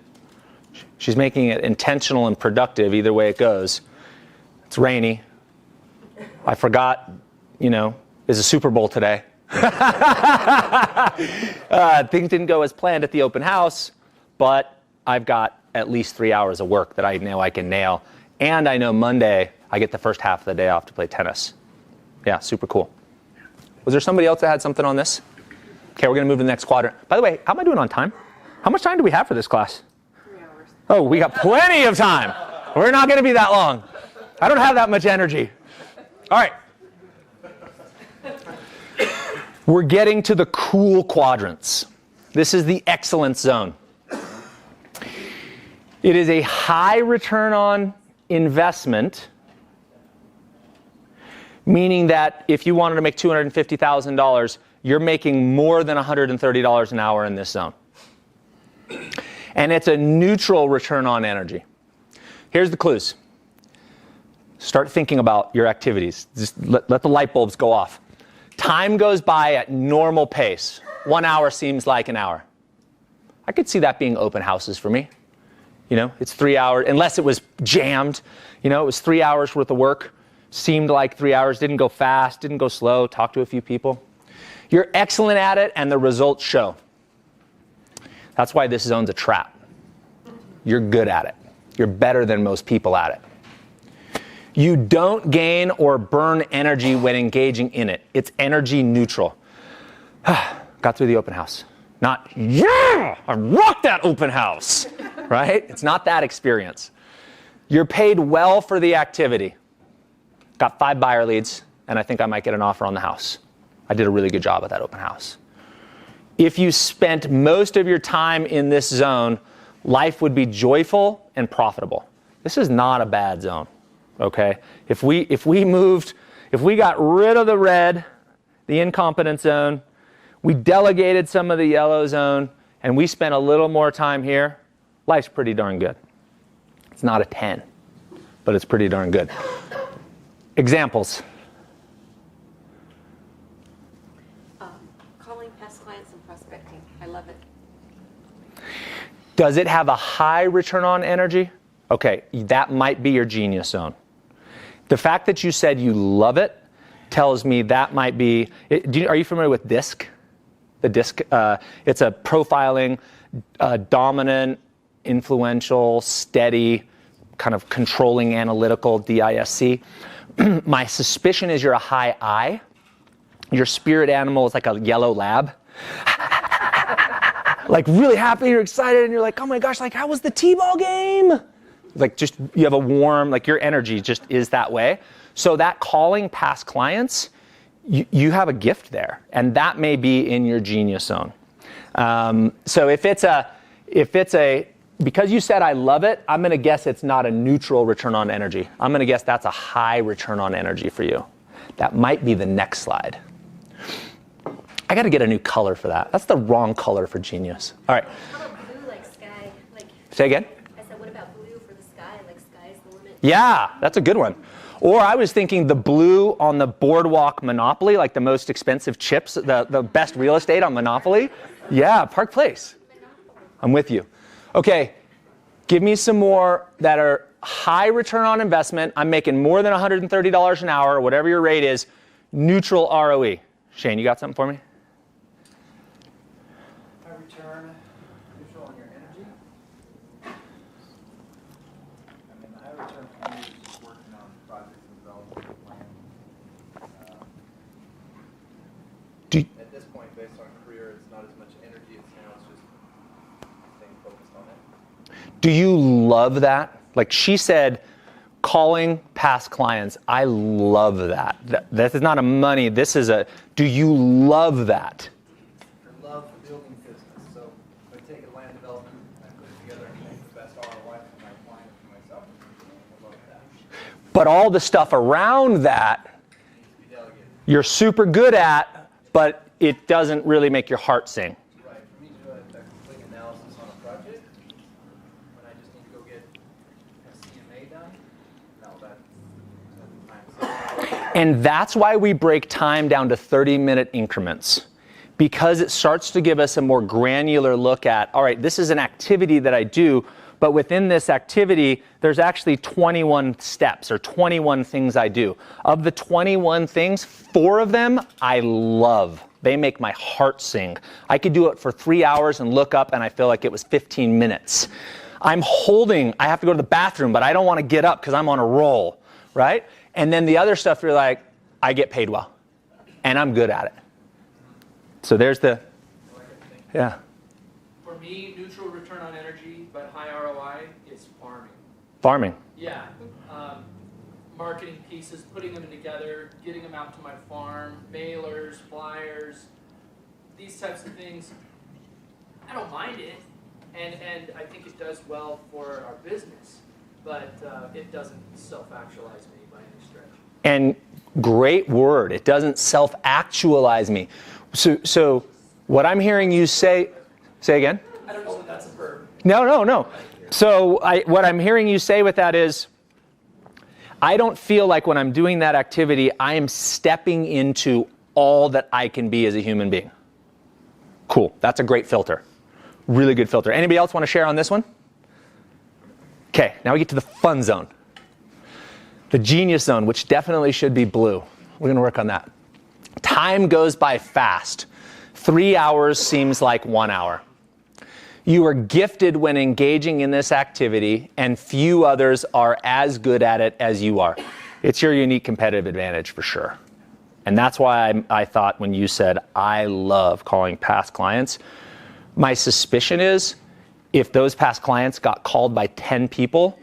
She's making it intentional and productive either way it goes. It's rainy. I forgot, there's a Super Bowl today. Things didn't go as planned at the open house, but I've got at least 3 hours of work that I know I can nail. And I know Monday I get the first half of the day off to play tennis. Yeah, super cool. Was there somebody else that had something on this? Okay, we're going to move to the next quadrant. By the way, how am I doing on time? How much time do we have for this class? 3 hours. Oh, we got plenty of time. We're not going to be that long. I don't have that much energy. All right. We're getting to the cool quadrants. This is the excellence zone. It is a high return on investment, meaning that if you wanted to make $250,000, you're making more than $130 an hour in this zone. And it's a neutral return on energy. Here's the clues. Start thinking about your activities. Just let the light bulbs go off. Time goes by at normal pace. 1 hour seems like an hour. I could see that being open houses for me. It's 3 hours, unless it was jammed. It was 3 hours worth of work. Seemed like 3 hours, didn't go fast, didn't go slow, talked to a few people. You're excellent at it, and the results show. That's why this zone's a trap. You're good at it. You're better than most people at it. You don't gain or burn energy when engaging in it. It's energy neutral. Got through the open house. Not, yeah, I rocked that open house, right? It's not that experience. You're paid well for the activity. Got 5 buyer leads, and I think I might get an offer on the house. I did a really good job at that open house. If you spent most of your time in this zone, life would be joyful and profitable. This is not a bad zone, okay? If we got rid of the red, the incompetent zone, we delegated some of the yellow zone, and we spent a little more time here, life's pretty darn good. It's not a 10, but it's pretty darn good. Examples. Calling past clients and prospecting. I love it. Does it have a high return on energy? Okay, that might be your genius zone. The fact that you said you love it tells me that might be, are you familiar with DISC? The DISC, it's a profiling, dominant, influential, steady, kind of controlling, analytical, DISC. My suspicion is you're a high I. Your spirit animal is like a yellow lab. Like really happy, you're excited, and you're like, oh my gosh, like how was the T-ball game? Like just, you have a warm, like your energy just is that way. So that calling past clients, you have a gift there, and that may be in your genius zone. So if it's a, because you said I love it, I'm gonna guess it's not a neutral return on energy. I'm gonna guess that's a high return on energy for you. That might be the next slide. I gotta get a new color for that. That's the wrong color for genius. All right. How about blue, like sky? Say again? I said, what about blue for the sky? Like sky's the limit? Yeah, that's a good one. Or I was thinking the blue on the Boardwalk Monopoly, like the most expensive chips, the best real estate on Monopoly. Yeah, Park Place. I'm with you. Okay, give me some more that are high return on investment. I'm making more than $130 an hour, whatever your rate is, neutral ROE. Shane, you got something for me? High return, neutral on your energy. I mean, the high return for me is just working on projects and developing a plan. At this point, based on career, it's not as much energy, it's just staying focused on it. Do you love that? Like she said, calling past clients. I love that. That is not a money. This is a, do you love that? I love building business. So if I take a land development and I put it together and make the best ROI for my client and for myself, I love that. But all the stuff around that, you're super good at, but it doesn't really make your heart sing. Right. For me to do a complete analysis on a project, when I just need to go get a CMA done, no, that's And that's why we break time down to 30-minute increments, because it starts to give us a more granular look at, all right, this is an activity that I do, but within this activity, there's actually 21 steps or 21 things I do. Of the 21 things, 4 of them I love. They make my heart sing. I could do it for 3 hours and look up and I feel like it was 15 minutes. I have to go to the bathroom, but I don't want to get up because I'm on a roll, right? And then the other stuff, you're like, I get paid well, and I'm good at it. So there's the, yeah. For me, neutral return on energy, but high ROI is farming. Farming. Yeah. Marketing pieces, putting them together, getting them out to my farm, mailers, flyers, these types of things. I don't mind it, and I think it does well for our business, but it doesn't self-actualize me by any stretch. And great word. It doesn't self-actualize me. So what I'm hearing you say again? I don't know if that's a verb. No. So what I'm hearing you say with that is, I don't feel like when I'm doing that activity, I am stepping into all that I can be as a human being. Cool. That's a great filter. Really good filter. Anybody else want to share on this one? Okay, now we get to the fun zone. The genius zone, which definitely should be blue. We're going to work on that. Time goes by fast. 3 hours seems like 1 hour. You are gifted when engaging in this activity, and few others are as good at it as you are. It's your unique competitive advantage for sure. And that's why I thought when you said, I love calling past clients, my suspicion is if those past clients got called by 10 people,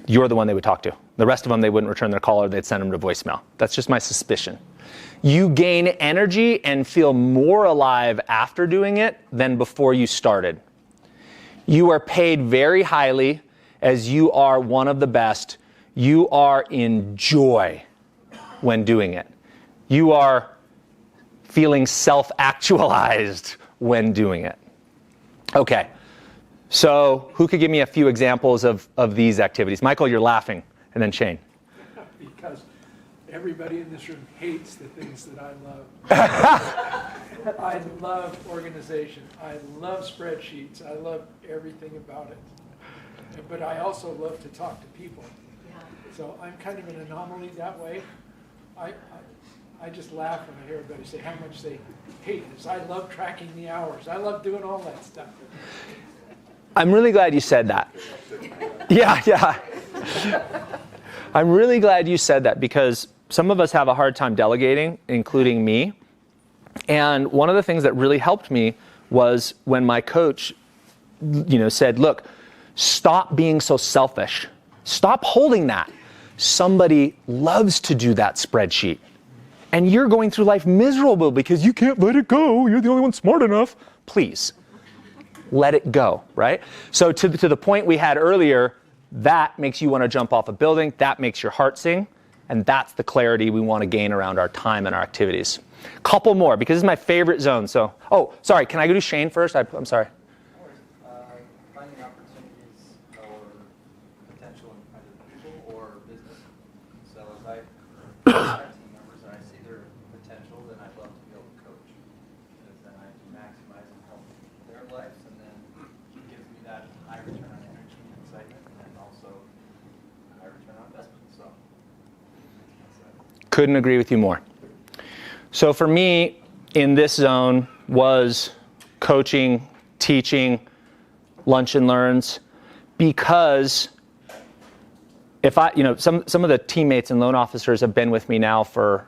you're the one they would talk to. The rest of them, they wouldn't return their call or they'd send them to voicemail. That's just my suspicion. You gain energy and feel more alive after doing it than before you started. You are paid very highly as you are one of the best. You are in joy when doing it. You are feeling self-actualized when doing it. Okay, so who could give me a few examples of these activities? Michael, you're laughing, and then Shane. Because everybody in this room hates the things that I love. I love organization. I love spreadsheets. I love everything about it. But I also love to talk to people. So I'm kind of an anomaly that way. I just laugh when I hear everybody say how much they hate this. I love tracking the hours. I love doing all that stuff. I'm really glad you said that. Yeah. I'm really glad you said that because some of us have a hard time delegating, including me. And one of the things that really helped me was when my coach, said, look, stop being so selfish. Stop holding that. Somebody loves to do that spreadsheet. And you're going through life miserable because you can't let it go. You're the only one smart enough. Please, let it go, right? So to the point we had earlier, that makes you want to jump off a building. That makes your heart sing. And that's the clarity we want to gain around our time and our activities. Couple more, because this is my favorite zone. So, sorry, can I go to Shane first? I'm sorry. Finding opportunities or potential in either people or business. So as I have team members and I see their potential, then I'd love to be able to coach. Because then I can maximize and help their lives, and then it gives me that high return on energy and excitement, and then also high return on investment. So that's it. Couldn't agree with you more. So for me, in this zone was coaching, teaching, lunch and learns, because if some of the teammates and loan officers have been with me now for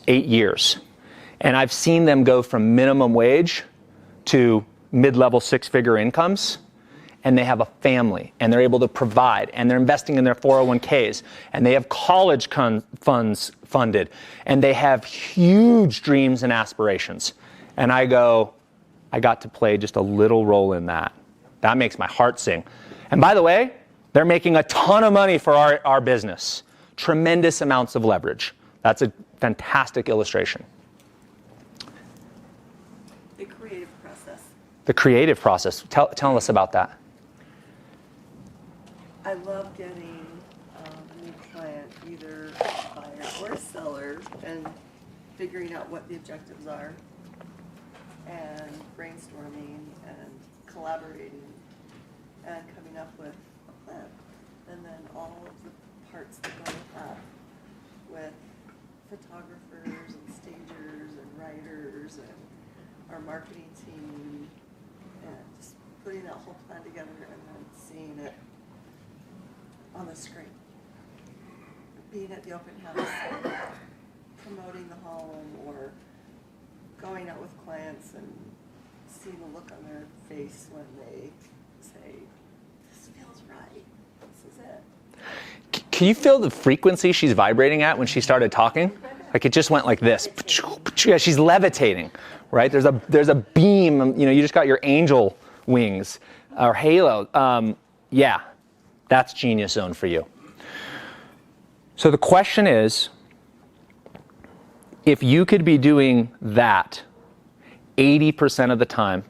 8 years, and I've seen them go from minimum wage to mid-level 6-figure incomes, and they have a family, and they're able to provide, and they're investing in their 401ks, and they have college funds funded, and they have huge dreams and aspirations. And I got to play just a little role in that. That makes my heart sing. And by the way, they're making a ton of money for our business. Tremendous amounts of leverage. That's a fantastic illustration. The creative process. The creative process. Tell us about that. I love getting a new client, either a buyer or a seller, and figuring out what the objectives are, and brainstorming and collaborating and coming up with a plan. And then all of the parts that go with that, with photographers and stagers and writers and our marketing team, and just putting that whole plan together and then seeing it on the screen. Being at the open house, promoting the home, or going out with clients and seeing the look on their face when they say, this feels right, this is it. Can you feel the frequency she's vibrating at when she started talking? Like it just went like this. Yeah, she's levitating, right? There's a beam, you just got your angel wings or halo. Yeah, that's Genius Zone for you. So the question is, if you could be doing that 80% of the time,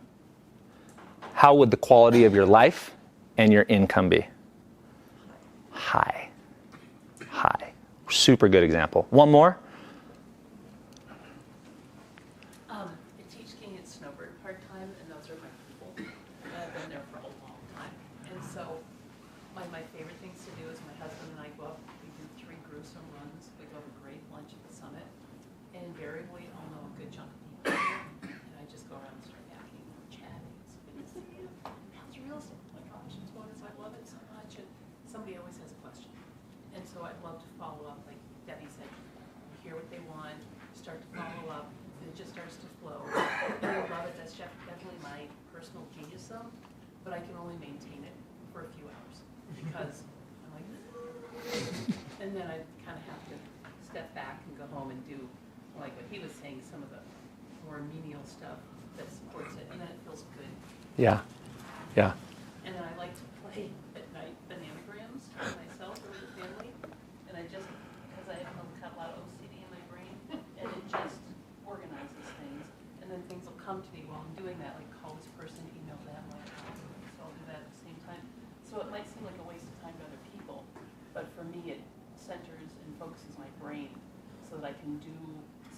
how would the quality of your life and your income be? High. Super good example. One more. I teach skiing and snowboard part-time, and those are my people. I've been there for a long time. And so my favorite things to do is my husband and I go up, we do 3 gruesome runs. We go to a great lunch at the summit. And invariably, I'll know a good chunk of people here. And I just go around and start yakking and chatting. It's good to see you. How's real estate? Oh my gosh, it's bonus. I love it so much. And somebody always has a question. And so I'd love to follow up, like Debbie said, hear what they want, start to follow up, and it just starts to flow. And I love it. That's definitely my personal genius zone, but I can only maintain it for a few hours because I'm like, and then I kind of have to step back and go home and do, like what he was saying, some of the more menial stuff that supports it, and then it feels good. Yeah. Yeah. And then I like to play at night bananagrams for myself or with the family, and I just, because I have a lot of OCD in my brain, and it just organizes things, and then things will come to me while I'm doing that, like call this person, email them, like, so I'll do that at the same time. So it might seem like a waste of time to other people, but for me, it centers and focuses my brain so that I can do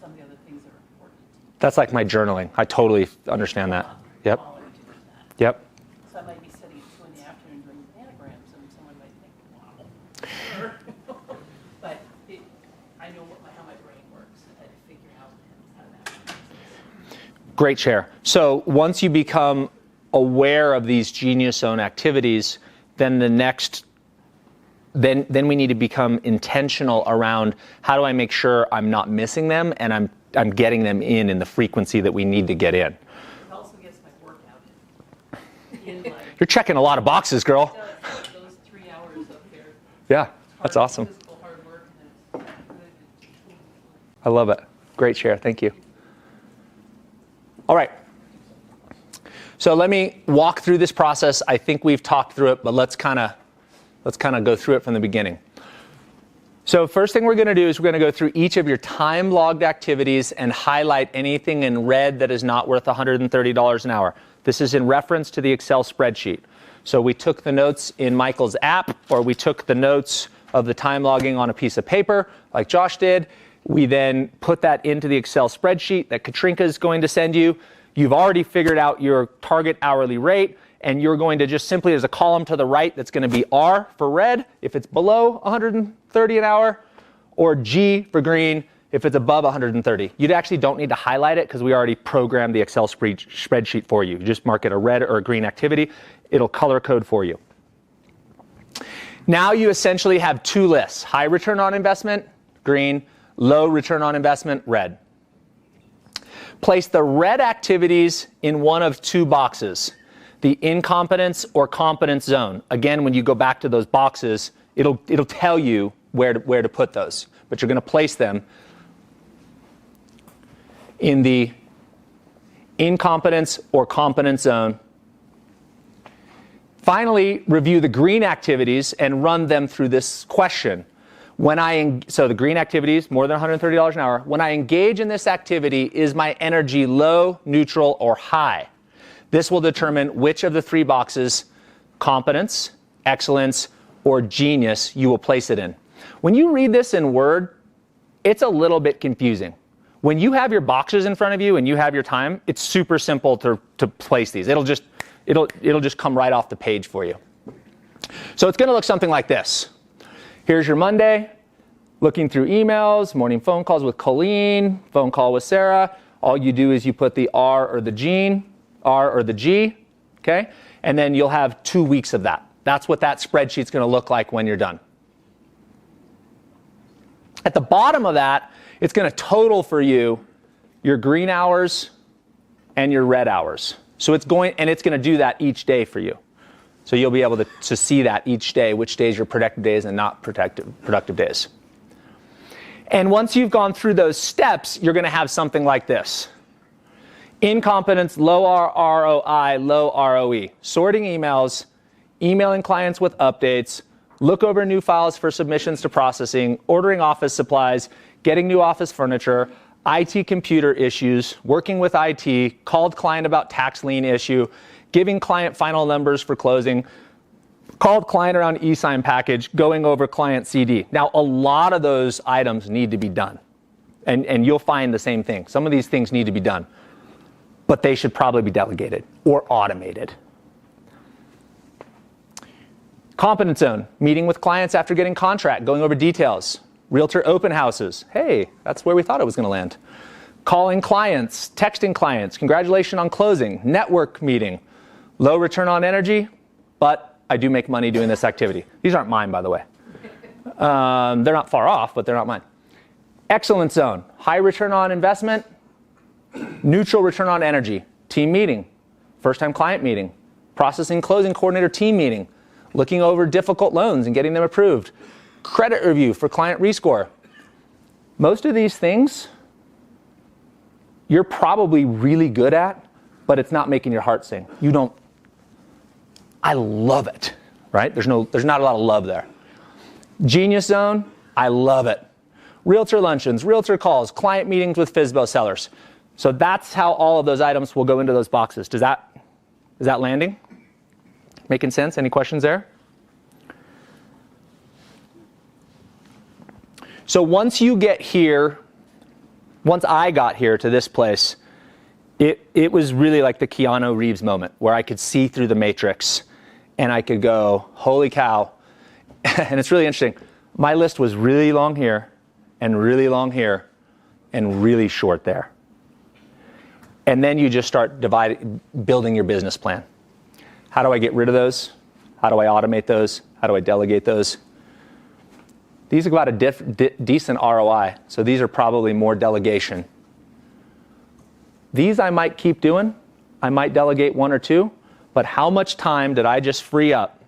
some of the other things that are important. That's like my journaling. I totally understand that. Yep. While I'm doing that. Yep. So I might be sitting at 2 in the afternoon doing bananagrams, and someone might think, wow. But I know how my brain works, and I figure out how that makes sense. Great share. So once you become aware of these genius zone activities, then the next, then we need to become intentional around how do I make sure I'm not missing them and I'm getting them in the frequency that we need to get in. It also gets my workout in. You're checking a lot of boxes, girl. Those 3 hours up there. Yeah, that's awesome. Physical hard work, and it's good. I love it. Great share. Thank you. All right. So let me walk through this process. I think we've talked through it, but let's kind of go through it from the beginning. So first thing we're going to do is we're going to go through each of your time logged activities and highlight anything in red that is not worth $130 an hour. This is in reference to the Excel spreadsheet. So we took the notes in Michael's app, or we took the notes of the time logging on a piece of paper, like Josh did. We then put that into the Excel spreadsheet that Katrinka is going to send you. You've already figured out your target hourly rate, and you're going to just simply, there's a column to the right that's going to be R for red if it's below 130 an hour, or G for green if it's above 130. You actually don't need to highlight it because we already programmed the Excel spreadsheet for you. You just mark it a red or a green activity. It'll color code for you. Now you essentially have 2 lists: high return on investment, green; low return on investment, red. Place the red activities in one of 2 boxes: the incompetence or competence zone. Again, when you go back to those boxes, it'll tell you where to put those, but you're going to place them in the incompetence or competence zone. Finally, review the green activities and run them through this question. So the green activities, more than $130 an hour. When I engage in this activity, is my energy low, neutral, or high? This will determine which of the 3 boxes, competence, excellence, or genius, you will place it in. When you read this in Word, it's a little bit confusing. When you have your boxes in front of you and you have your time, it's super simple to place these. It'll just come right off the page for you. So it's going to look something like this. Here's your Monday, looking through emails, morning phone calls with Colleen, phone call with Sarah. All you do is you put the R or the G, okay? And then you'll have 2 weeks of that. That's what that spreadsheet's going to look like when you're done. At the bottom of that, it's going to total for you your green hours and your red hours. So it's going to do that each day for you. So you'll be able to see that each day, which days are productive days and not productive days. And once you've gone through those steps, you're going to have something like this. Incompetence, low ROI, low ROE. Sorting emails, emailing clients with updates, look over new files for submissions to processing, ordering office supplies, getting new office furniture, IT computer issues, working with IT, called client about tax lien issue, giving client final numbers for closing, called client around e-sign package, going over client CD. Now, a lot of those items need to be done. And you'll find the same thing. Some of these things need to be done. But they should probably be delegated or automated. Competence zone, meeting with clients after getting contract, going over details. Realtor open houses. Hey, that's where we thought it was going to land. Calling clients, texting clients, congratulations on closing. Network meeting. Low return on energy, but I do make money doing this activity. These aren't mine, by the way. They're not far off, but they're not mine. Excellence zone, high return on investment, neutral return on energy. Team meeting, first time client meeting, processing closing coordinator team meeting, looking over difficult loans and getting them approved, credit review for client rescore. Most of these things you're probably really good at, but it's not making your heart sing. You don't, I love it, right? There's not a lot of love there. Genius zone, I love it. Realtor luncheons, realtor calls, client meetings with FSBO sellers. So that's how all of those items will go into those boxes. Is that landing? Making sense? Any questions there? So once you get here, once I got here to this place, it was really like the Keanu Reeves moment where I could see through the matrix and I could go, holy cow. And it's really interesting. My list was really long here and really long here and really short there. And then you just start building your business plan. How do I get rid of those? How do I automate those? How do I delegate those? These are about a decent ROI, so these are probably more delegation. These I might keep doing. I might delegate one or two, but how much time did I just free up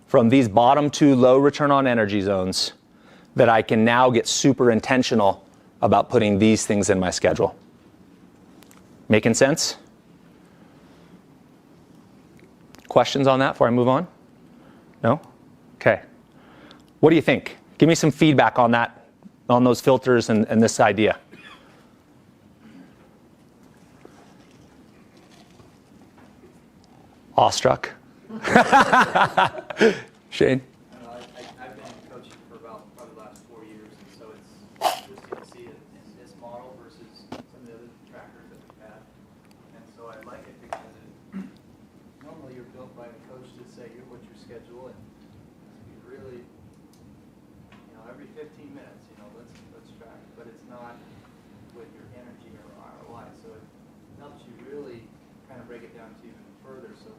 from these bottom two low return on energy zones that I can now get super intentional about putting these things in my schedule? Making sense? Questions on that before I move on? No? Okay. What do you think? Give me some feedback on that, on those filters and this idea. Awestruck? Shane? I've been coaching for about probably the last 4 years, and so it's interesting to see this model versus some of the other trackers that we've had. And so I like it because normally you're built by a coach to say what's your schedule, and you really, every 15 minutes, let's track, but it's not with your energy or ROI. So it helps you really kind of break it down to even further. So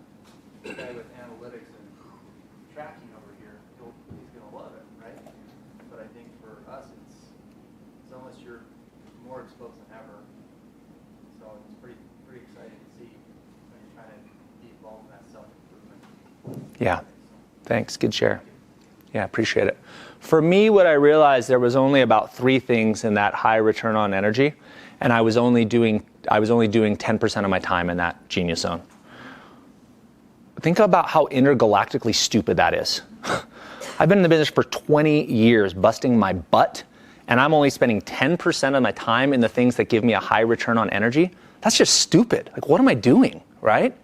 the guy with analytics and tracking over here, he's going to love it, right? But I think for us, it's almost you're more exposed than ever. So it's pretty exciting to see when you're trying to be involved in that self-improvement. Yeah, thanks, good share. Yeah, appreciate it. For me, what I realized, there was only about 3 things in that high return on energy, and I was only doing 10% of my time in that genius zone. Think about how intergalactically stupid that is. I've been in the business for 20 years, busting my butt, and I'm only spending 10% of my time in the things that give me a high return on energy. That's just stupid. Like, what am I doing, right?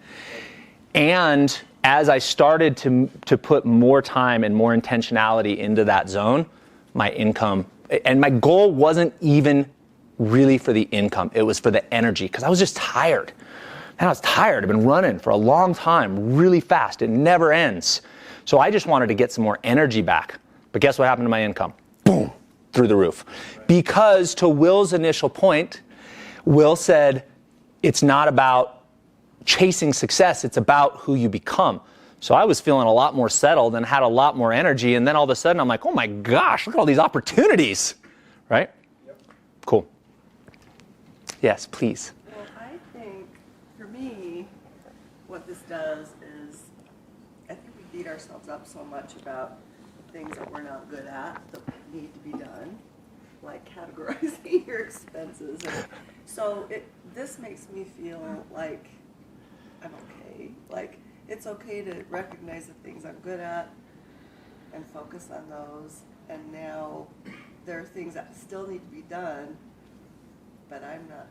And as I started to put more time and more intentionality into that zone, my income, and my goal wasn't even really for the income, it was for the energy, because I was just tired. And I was tired. I've been running for a long time, really fast. It never ends. So I just wanted to get some more energy back. But guess what happened to my income? Boom, through the roof. Because to Will's initial point, Will said, it's not about chasing success, it's about who you become. So I was feeling a lot more settled and had a lot more energy, and then all of a sudden I'm like, oh my gosh, look at all these opportunities, right? Yep. Cool. Yes, please. Well, I think, for me, what this does is, I think we beat ourselves up so much about things that we're not good at that need to be done, like categorizing your expenses. And so this makes me feel like I'm okay. Like, it's okay to recognize the things I'm good at and focus on those. And now there are things that still need to be done, but I'm not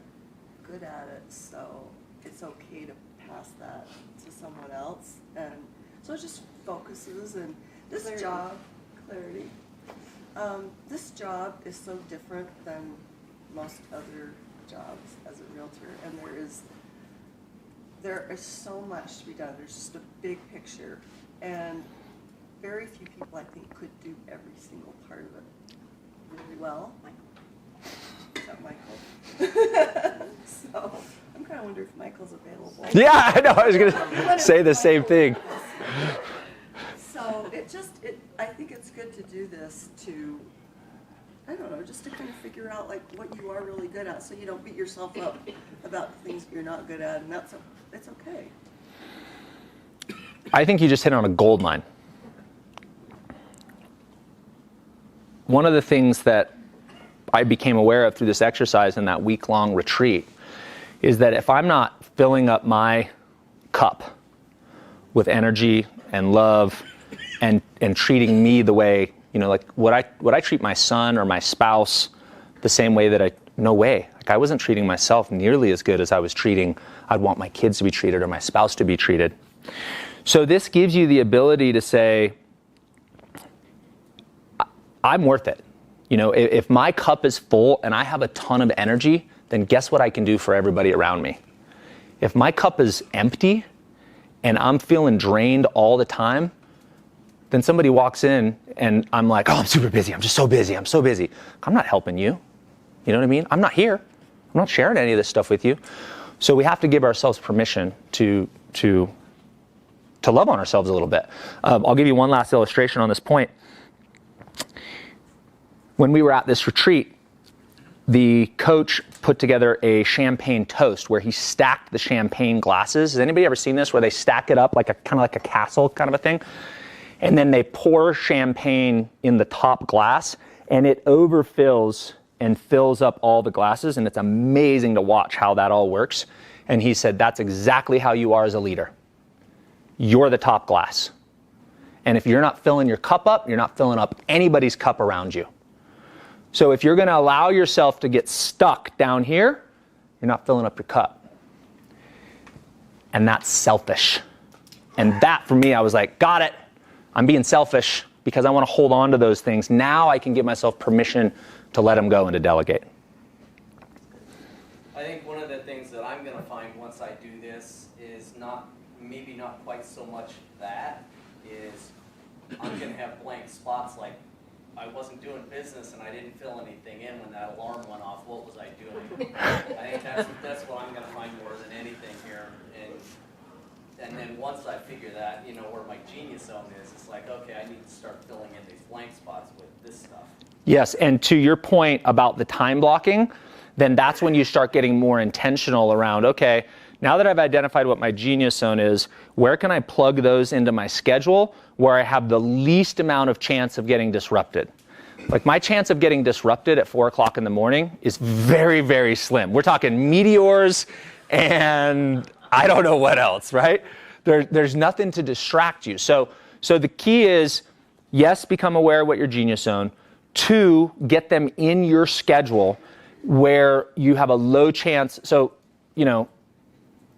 good at it, so it's okay to pass that to someone else. And so it just focuses, and this job, clarity. This job is so different than most other jobs as a realtor, and there is so much to be done. There's just a big picture, and very few people, I think, could do every single part of it really well. Is that Michael? So I'm kind of wondering if Michael's available. Yeah, I know. I was going to say the same thing. So I think it's good to do this to, I don't know, just to kind of figure out like what you are really good at, so you don't beat yourself up about things that you're not good at, and it's okay. I think you just hit on a gold mine. One of the things that I became aware of through this exercise in that week-long retreat is that if I'm not filling up my cup with energy and love and treating me the way, like would I treat my son or my spouse the same way that no way. Like I wasn't treating myself nearly as good as I'd want my kids to be treated or my spouse to be treated. So this gives you the ability to say, I'm worth it. If my cup is full and I have a ton of energy, then guess what I can do for everybody around me? If my cup is empty and I'm feeling drained all the time, then somebody walks in and I'm like, oh, I'm super busy. I'm just so busy. I'm so busy. I'm not helping you. You know what I mean? I'm not here. I'm not sharing any of this stuff with you. So we have to give ourselves permission to love on ourselves a little bit. I'll give you one last illustration on this point. When we were at this retreat, the coach put together a champagne toast where he stacked the champagne glasses. Has anybody ever seen this where they stack it up like kind of like a castle kind of a thing? And then they pour champagne in the top glass and it overfills and fills up all the glasses, and it's amazing to watch how that all works. And he said, that's exactly how you are as a leader. You're the top glass. And if you're not filling your cup up, you're not filling up anybody's cup around you. So if you're going to allow yourself to get stuck down here, you're not filling up your cup. And that's selfish. And that, for me, I was like, got it. I'm being selfish because I want to hold on to those things. Now I can give myself permission to let them go and to delegate. I think one of the things that I'm going to find once I do this is maybe not quite so much that, is I'm going to have blank spots like I wasn't doing business and I didn't fill anything in when that alarm went off. What was I doing? I think that's what I'm going to find more than anything here. And then once I figure that, where my genius zone is, it's like, okay, I need to start filling in these blank spots with this stuff. Yes, and to your point about the time blocking, then that's when you start getting more intentional around, okay, now that I've identified what my genius zone is, where can I plug those into my schedule where I have the least amount of chance of getting disrupted? Like my chance of getting disrupted at 4 o'clock in the morning is very, very slim. We're talking meteors and I don't know what else, right? There's nothing to distract you. So the key is, yes, become aware of what your genius zone. 2, get them in your schedule where you have a low chance. So,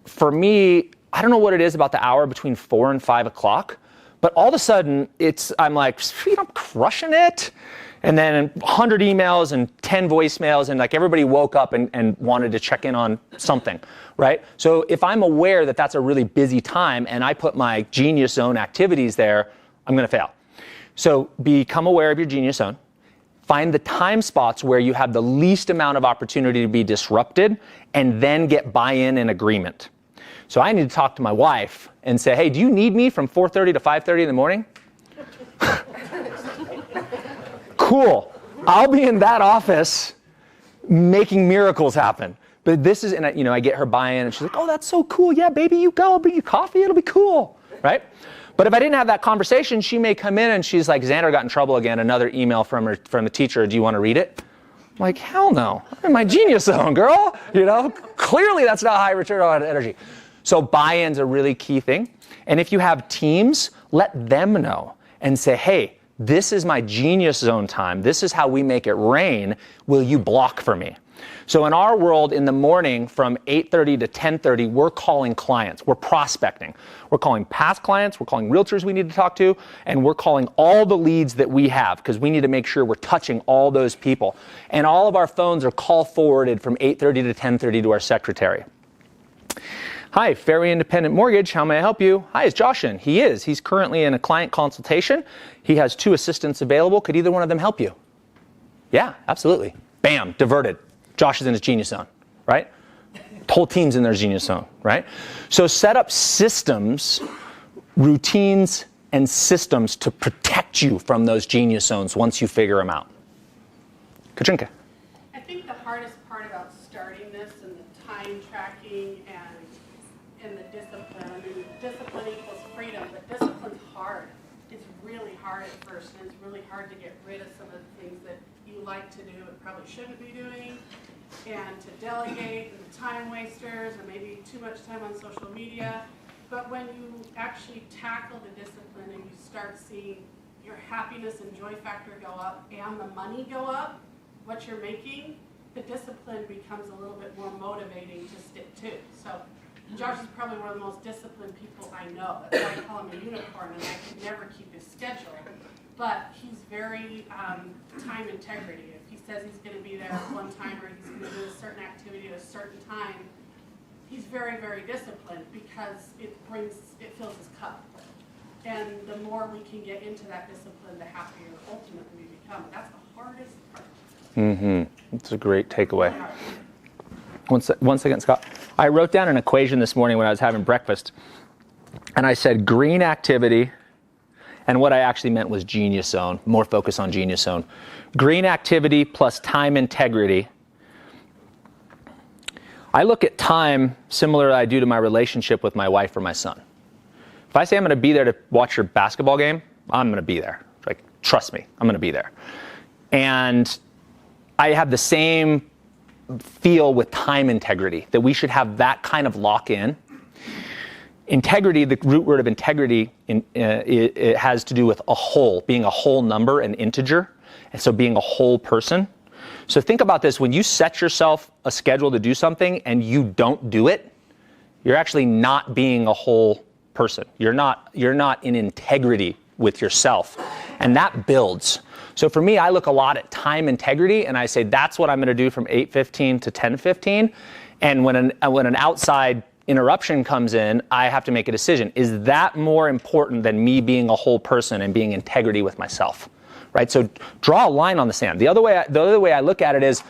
for me, I don't know what it is about the hour between 4 and 5 o'clock, but all of a sudden I'm like, sweet, I'm crushing it. And then 100 emails and 10 voicemails, and like everybody woke up and wanted to check in on something, right? So if I'm aware that that's a really busy time and I put my genius zone activities there, I'm going to fail. So become aware of your genius zone. Find the time spots where you have the least amount of opportunity to be disrupted, and then get buy-in and agreement. So I need to talk to my wife and say, hey, do you need me from 4:30 to 5:30 in the morning? Cool. I'll be in that office making miracles happen. But this is, and I get her buy-in, and she's like, oh, that's so cool. Yeah, baby, you go. I'll bring you coffee. It'll be cool, right? But if I didn't have that conversation, she may come in and she's like, Xander got in trouble again. Another email from the teacher. Do you want to read it? I'm like, hell no. I'm in my genius zone, girl. Clearly that's not high return on energy. So buy-in's a really key thing. And if you have teams, let them know and say, hey, this is my genius zone time. This is how we make it rain. Will you block for me? So in our world, in the morning from 8:30 to 10:30, we're calling clients. We're prospecting. We're calling past clients. We're calling realtors we need to talk to. And we're calling all the leads that we have because we need to make sure we're touching all those people. And all of our phones are call forwarded from 8:30 to 10:30 to our secretary. Hi, Fairway Independent Mortgage. How may I help you? Hi, is Josh in? He is. He's currently in a client consultation. He has 2 assistants available. Could either one of them help you? Yeah, absolutely. Bam, diverted. Josh is in his genius zone, right? The whole team's in their genius zone, right? So set up systems, routines, and systems to protect you from those genius zones once you figure them out. Katrinka. I think the hardest part about starting this and the time tracking and the discipline, I mean, discipline equals freedom, but discipline's hard. It's really hard at first, and it's really hard to get rid of some of the things that you like to do but probably shouldn't be doing, and to delegate, and the time wasters, and maybe too much time on social media. But when you actually tackle the discipline and you start seeing your happiness and joy factor go up and the money go up, what you're making, the discipline becomes a little bit more motivating to stick to. So Josh is probably one of the most disciplined people I know. That's why I call him a unicorn, and I can never keep his schedule. But he's very time integrity. If he says he's going to be there at one time or he's going to do a certain activity at a certain time, he's very, very disciplined because it fills his cup. And the more we can get into that discipline, the happier ultimately we become. That's the hardest part. That's a great takeaway. One second, Scott. I wrote down an equation this morning when I was having breakfast, and I said green activity, and what I actually meant was genius zone, more focus on genius zone. Green activity plus time integrity. I look at time similar to I do to my relationship with my wife or my son. If I say I'm going to be there to watch your basketball game, I'm going to be there. Like, trust me, I'm going to be there. And I have the same feel with time integrity, that we should have that kind of lock-in. Integrity, the root word of integrity, it has to do with a whole, being a whole number, an integer, and so being a whole person. So think about this, when you set yourself a schedule to do something and you don't do it, you're actually not being a whole person. You're not in integrity with yourself, and that builds. So for me, I look a lot at time integrity, and I say that's what I'm going to do from 8:15 to 10:15. And when an outside interruption comes in, I have to make a decision. Is that more important than me being a whole person and being integrity with myself? Right? So draw a line on the sand. The other way I look at it is,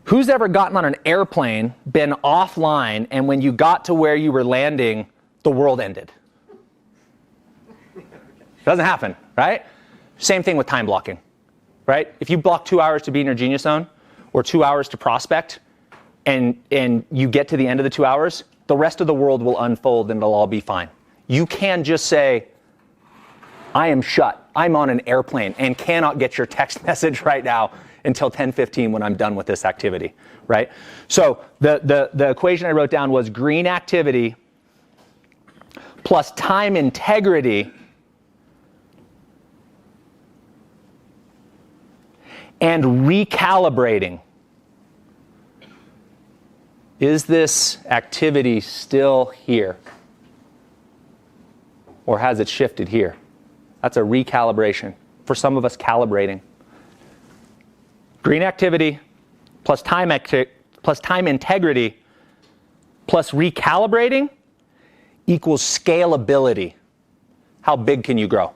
who's ever gotten on an airplane, been offline, and when you got to where you were landing, the world ended? Doesn't happen, right? Same thing with time blocking, right? If you block 2 hours to be in your genius zone or 2 hours to prospect, and you get to the end of the 2 hours, the rest of the world will unfold and it'll all be fine. You can just say, I am shut. I'm on an airplane and cannot get your text message right now until 10:15 when I'm done with this activity, right? So the equation I wrote down was green activity plus time integrity and recalibrating. Is this activity still here? Or has it shifted here? That's a recalibration. For some of us, calibrating. Green activity plus time integrity plus recalibrating equals scalability. How big can you grow?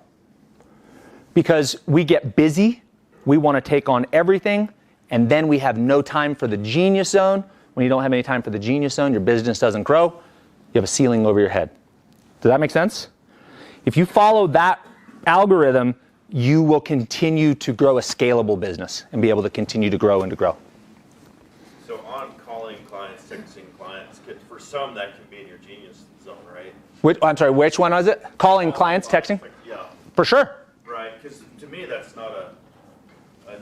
Because we get busy, we want to take on everything, and then we have no time for the genius zone. When you don't have any time for the genius zone, your business doesn't grow. You have a ceiling over your head. Does that make sense? If you follow that algorithm, you will continue to grow a scalable business and be able to continue to grow and to grow. So on calling clients, texting clients, for some that can be in your genius zone, right? I'm sorry, which one was it? Calling clients, texting? Yeah. For sure. Right, because to me that's not a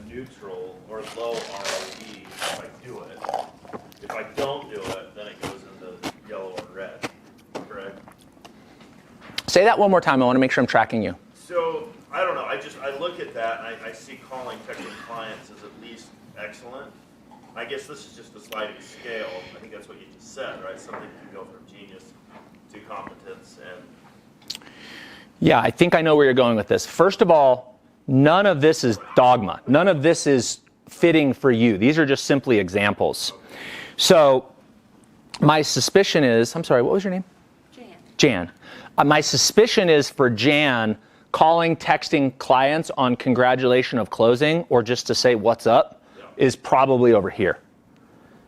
neutral or low ROE if I do it. If I don't do it, then it goes into yellow or red, correct? Say that one more time. I want to make sure I'm tracking you. So, I don't know, I look at that and I see calling, texting clients as at least excellent. I guess this is just a sliding scale. I think that's what you just said, right? Something can go from genius to competence and... Yeah, I think I know where you're going with this. First of all, none of this is dogma. None of this is fitting for you. These are just simply examples. So my suspicion is, I'm sorry, what was your name? Jan. Jan. My suspicion is for Jan, calling, texting clients on congratulation of closing or just to say what's up is probably over here.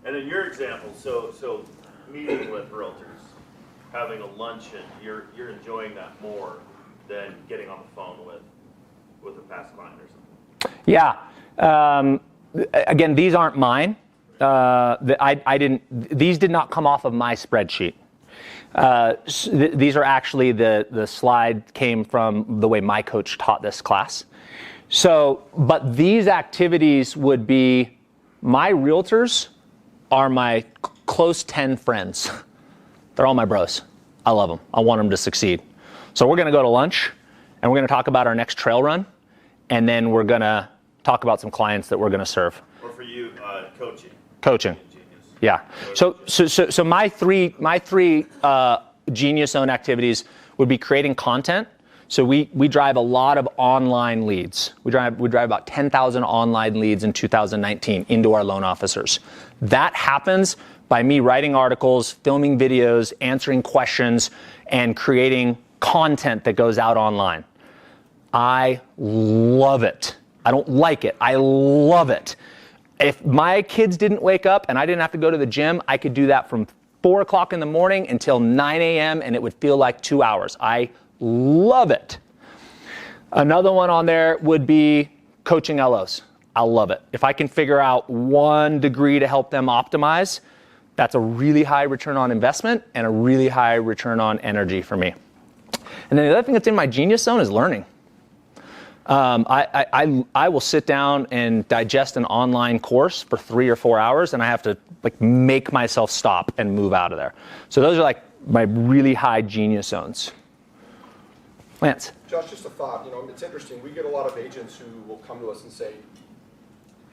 And in your example, so meeting with realtors, having a luncheon, you're enjoying that more than getting on the phone with a past client or something. Yeah. Again, these aren't mine. These did not come off of my spreadsheet. These are actually the slide came from the way my coach taught this class. So, but these activities would be, my realtors are my close 10 friends. They're all my bros. I love them. I want them to succeed. So we're going to go to lunch and we're going to talk about our next trail run. And then we're going to talk about some clients that we're going to serve. Or for you, coaching. Coaching. Yeah. So my three Genius Zone activities would be creating content. So we drive a lot of online leads. We drive about 10,000 online leads in 2019 into our loan officers. That happens by me writing articles, filming videos, answering questions, and creating content that goes out online. I love it. I don't like it. I love it. If my kids didn't wake up and I didn't have to go to the gym, I could do that from 4 o'clock in the morning until 9 a.m. and it would feel like 2 hours. I love it. Another one on there would be coaching LOs. I love it. If I can figure out 1 degree to help them optimize, that's a really high return on investment and a really high return on energy for me. And then the other thing that's in my Genius Zone is learning. I will sit down and digest an online course for 3 or 4 hours, and I have to make myself stop and move out of there. So those are my really high Genius Zones. Lance. Josh, just a thought. It's interesting. We get a lot of agents who will come to us and say,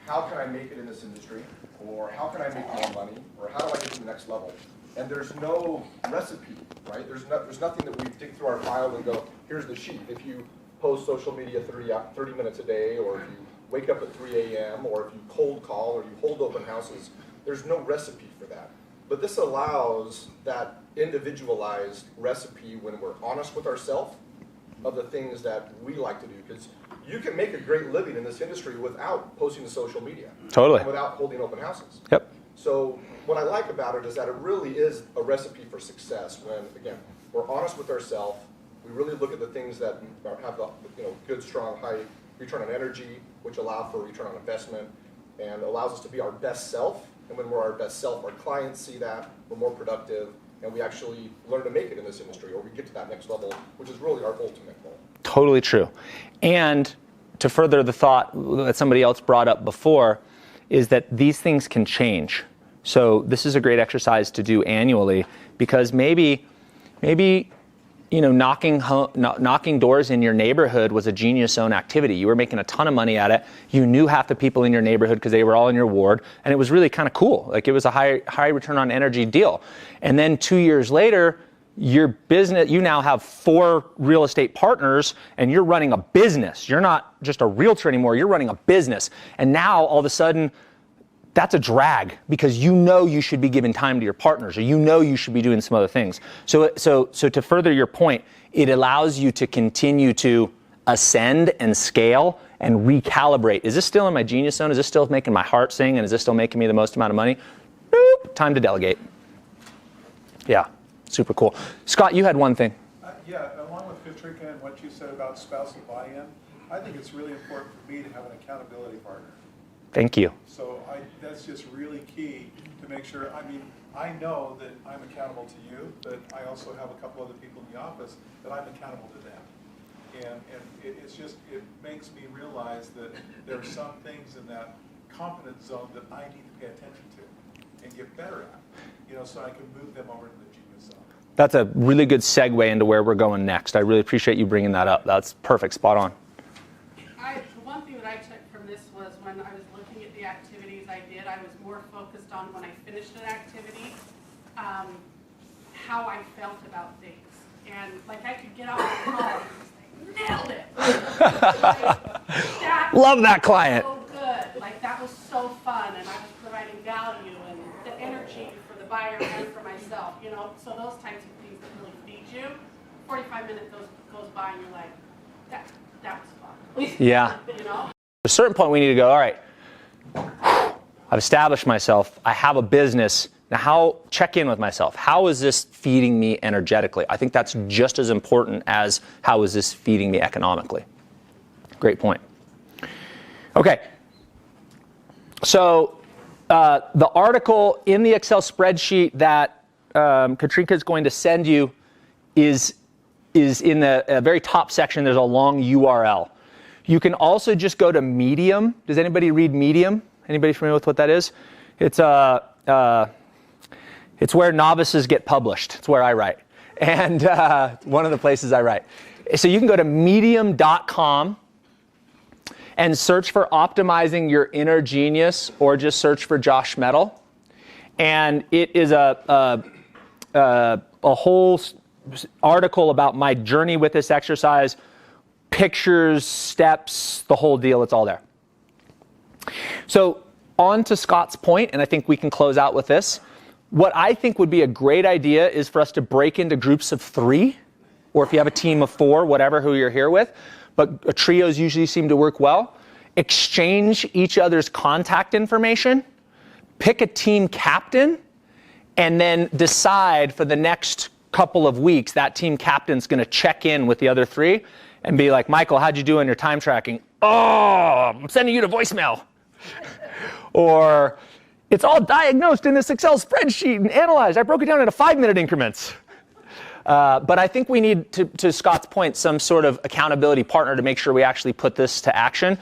how can I make it in this industry? Or how can I make more money? Or how do I get to the next level? And there's no recipe, right? There's nothing that we dig through our file and go, here's the sheet. If you post social media 30 minutes a day, or if you wake up at 3 a.m., or if you cold call, or you hold open houses, there's no recipe for that. But this allows that individualized recipe when we're honest with ourselves of the things that we like to do. Because you can make a great living in this industry without posting to social media. Totally. And without holding open houses. Yep. So what I like about it is that it really is a recipe for success when, again, we're honest with ourselves. We really look at the things that have the good, strong, high return on energy, which allow for return on investment and allows us to be our best self. And when we're our best self, our clients see that, we're more productive, and we actually learn to make it in this industry, or we get to that next level, which is really our ultimate goal. Totally true. And to further the thought that somebody else brought up before, is that these things can change. So this is a great exercise to do annually, because maybe knocking doors in your neighborhood was a Genius Zone activity. You were making a ton of money at it. You knew half the people in your neighborhood because they were all in your ward, and it was really kind of cool. It was a high return on energy deal. And then 2 years later, your business, you now have 4 real estate partners, and you're running a business. You're not just a realtor anymore. You're running a business. And now all of a sudden, that's a drag, because you should be giving time to your partners, or you should be doing some other things. So to further your point, it allows you to continue to ascend and scale and recalibrate. Is this still in my Genius Zone? Is this still making my heart sing? And is this still making me the most amount of money? Nope. Time to delegate. Yeah, super cool. Scott, you had one thing. Yeah, along with Katrina and what you said about spousal buy-in, I think it's really important for me to have an accountability partner. Thank you. So that's just really key to make sure. I know that I'm accountable to you, but I also have a couple other people in the office that I'm accountable to them. And it makes me realize that there are some things in that confidence zone that I need to pay attention to and get better at, so I can move them over to the Genius Zone. That's a really good segue into where we're going next. I really appreciate you bringing that up. That's perfect, spot on. The one thing that I took from this was when I was looking at the activities I did, I was more focused on when I finished an activity, how I felt about things. And I could get off the call and say, nailed it. Love that client. So good. That was so fun, and I was providing value, and the energy for the buyer and for my 45 minutes goes by and you're like, that was fun. Yeah. You know? At a certain point, we need to go, all right, I've established myself. I have a business. Now, check in with myself. How is this feeding me energetically? I think that's just as important as how is this feeding me economically. Great point. Okay. So the article in the Excel spreadsheet that Katrinka is going to send you is in the very top section. There's a long URL. You can also just go to Medium. Does anybody read Medium? Anybody familiar with what that is? It's where novices get published. It's where I write. And one of the places I write. So you can go to medium.com and search for optimizing your inner genius, or just search for Josh Mettle. And it is a whole article about my journey with this exercise, pictures, steps, the whole deal. It's all there. So on to Scott's point, and I think we can close out with this. What I think would be a great idea is for us to break into groups of 3, or if you have a team of 4, whatever, who you're here with. But trios usually seem to work well. Exchange each other's contact information, pick a team captain, and then decide for the next couple of weeks that team captain's going to check in with the other 3 and be like, Michael, how'd you do in your time tracking? Oh, I'm sending you to voicemail. Or, it's all diagnosed in this Excel spreadsheet and analyzed. I broke it down into 5-minute increments. But I think we need, to Scott's point, some sort of accountability partner to make sure we actually put this to action.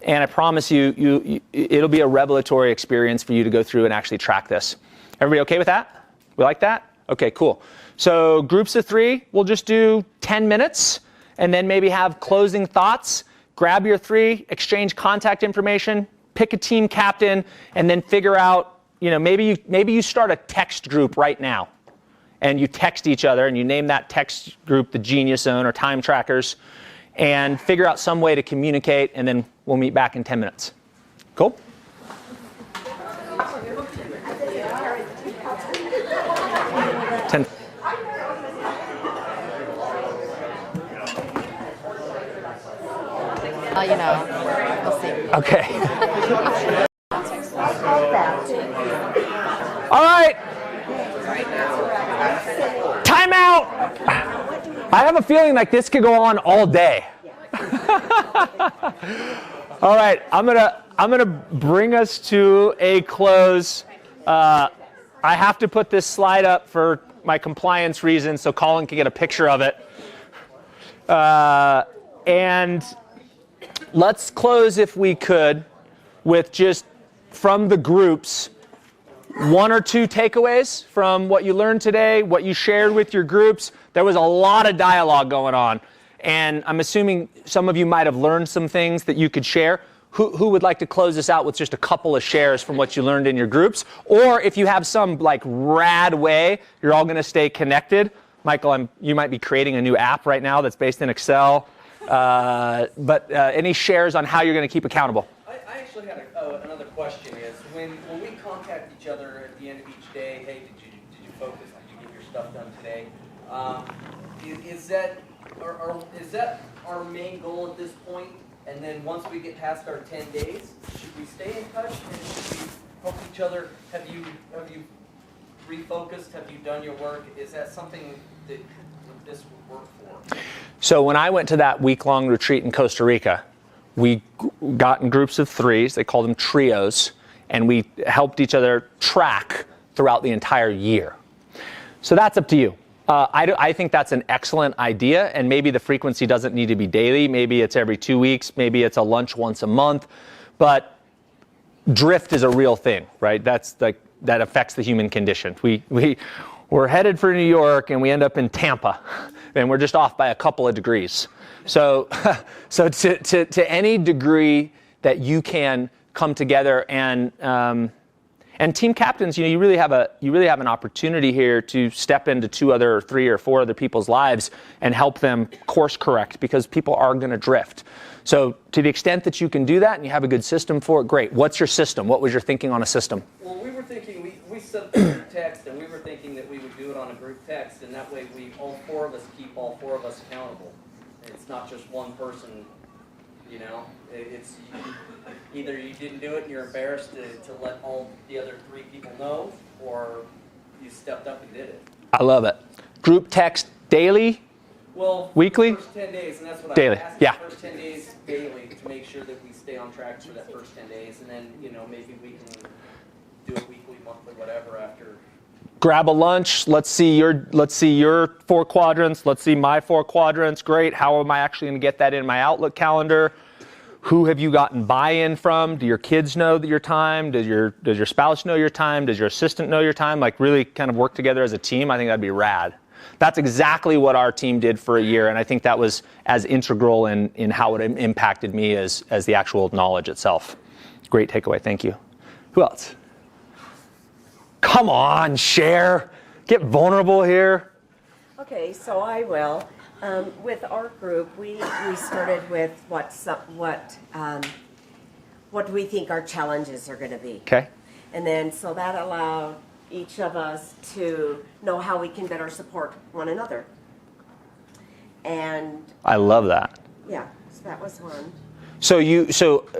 And I promise you, it'll be a revelatory experience for you to go through and actually track this. Everybody okay with that? We like that? Okay, cool. So groups of 3, we'll just do 10 minutes and then maybe have closing thoughts. Grab your 3, exchange contact information, pick a team captain, and then figure out, maybe you start a text group right now. And you text each other, and you name that text group the Genius Zone or Time Trackers, and figure out some way to communicate, and then we'll meet back in 10 minutes. Cool? We'll see. Okay. All right. Time out. I have a feeling like this could go on all day. All right, I'm gonna bring us to a close. I have to put this slide up for my compliance reasons, so Colin can get a picture of it. And let's close, if we could, with just from the groups, 1 or 2 takeaways from what you learned today, what you shared with your groups. There was a lot of dialogue going on, and I'm assuming some of you might have learned some things that you could share. Who would like to close this out with just a couple of shares from what you learned in your groups? Or if you have some rad way you're all going to stay connected. Michael, you might be creating a new app right now that's based in Excel. But any shares on how you're going to keep accountable? I actually had another question. Is when we contact each other at the end of each day, hey, did you focus? Did you get your stuff done today? Is that our main goal at this point? And then once we get past our 10 days, should we stay in touch and should we help each other? Have you refocused? Have you done your work? Is that something that this would work for? So when I went to that week-long retreat in Costa Rica, we got in groups of 3s. They called them trios, and we helped each other track throughout the entire year. So that's up to you. I think that's an excellent idea, and maybe the frequency doesn't need to be daily. Maybe it's every 2 weeks. Maybe it's a lunch once a month. But drift is a real thing, right? That affects the human condition. We're headed for New York, and we end up in Tampa, and we're just off by a couple of degrees. So to any degree that you can come together and team captains, you really have an opportunity here to step into 2 other, 3 or 4 other people's lives and help them course correct, because people are going to drift. So to the extent that you can do that and you have a good system for it, great. What's your system? What was your thinking on a system? Well, we were thinking, we set up a group text, and we were thinking that we would do it on a group text, and that way all 4 of us keep keep all 4 of us accountable. It's not just one person, you know. It's either you didn't do it and you're embarrassed to let all the other 3 people know, or you stepped up and did it. I love it. Group text daily? Well, Weekly? the first 10 days, and that's what Daily, I'm asking. yeah. The first 10 days daily to make sure that we stay on track for that first 10 days, and then, you know, maybe we can do it weekly, monthly, whatever after. Grab a lunch. Let's see your 4 quadrants. Let's see my 4 quadrants. Great. How am I actually going to get that in my Outlook calendar? Who have you gotten buy-in from? Do your kids know that your time? Does your spouse know your time? Does your assistant know your time? Like really kind of work together as a team. I think that'd be rad. That's exactly what our team did for a year, and I think that was as integral in how it impacted me as the actual knowledge itself. Great takeaway. Thank you. Who else? Come on, share. Get vulnerable here. Okay, so I will. With our group, we started with what we think our challenges are going to be. Okay. And then so that allowed each of us to know how we can better support one another. And I love that. yeah, so that was one. So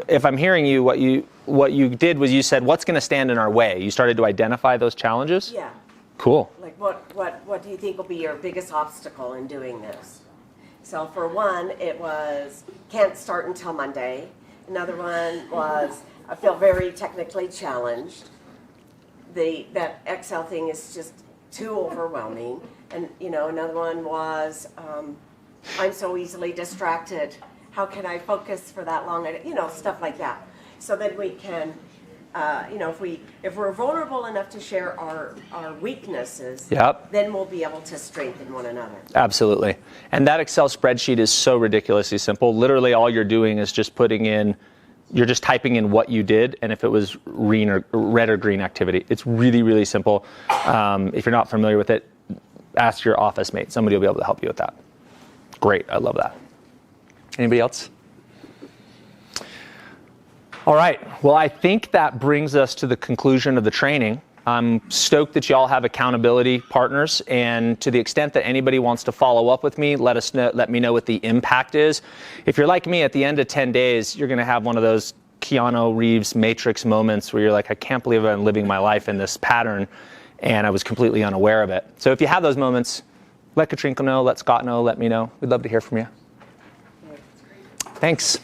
if I'm hearing you, what you did was you said, what's going to stand in our way? You started to identify those challenges? Yeah. Cool. Like what do you think will be your biggest obstacle in doing this? So for one, it was can't start until Monday. Another one was I feel very technically challenged. That Excel thing is just too overwhelming. And you know, another one was I'm so easily distracted. How can I focus for that long? You know, stuff like that. So then we can, you know, if we're vulnerable enough to share our weaknesses, Yep. then we'll be able to strengthen one another. Absolutely. And that Excel spreadsheet is so ridiculously simple. Literally all you're doing is just you're just typing in what you did and if it was red or green activity. It's really, really simple. If you're not familiar with it, ask your office mate. Somebody will be able to help you with that. Great. I love that. Anybody else? All right. Well, I think that brings us to the conclusion of the training. I'm stoked that y'all have accountability partners, and to the extent that anybody wants to follow up with me, let me know what the impact is. If you're like me, at the end of 10 days, you're going to have one of those Keanu Reeves Matrix moments where you're like, I can't believe I'm living my life in this pattern, and I was completely unaware of it. So if you have those moments, let Katrinka know, let Scott know, let me know. We'd love to hear from you. Thanks.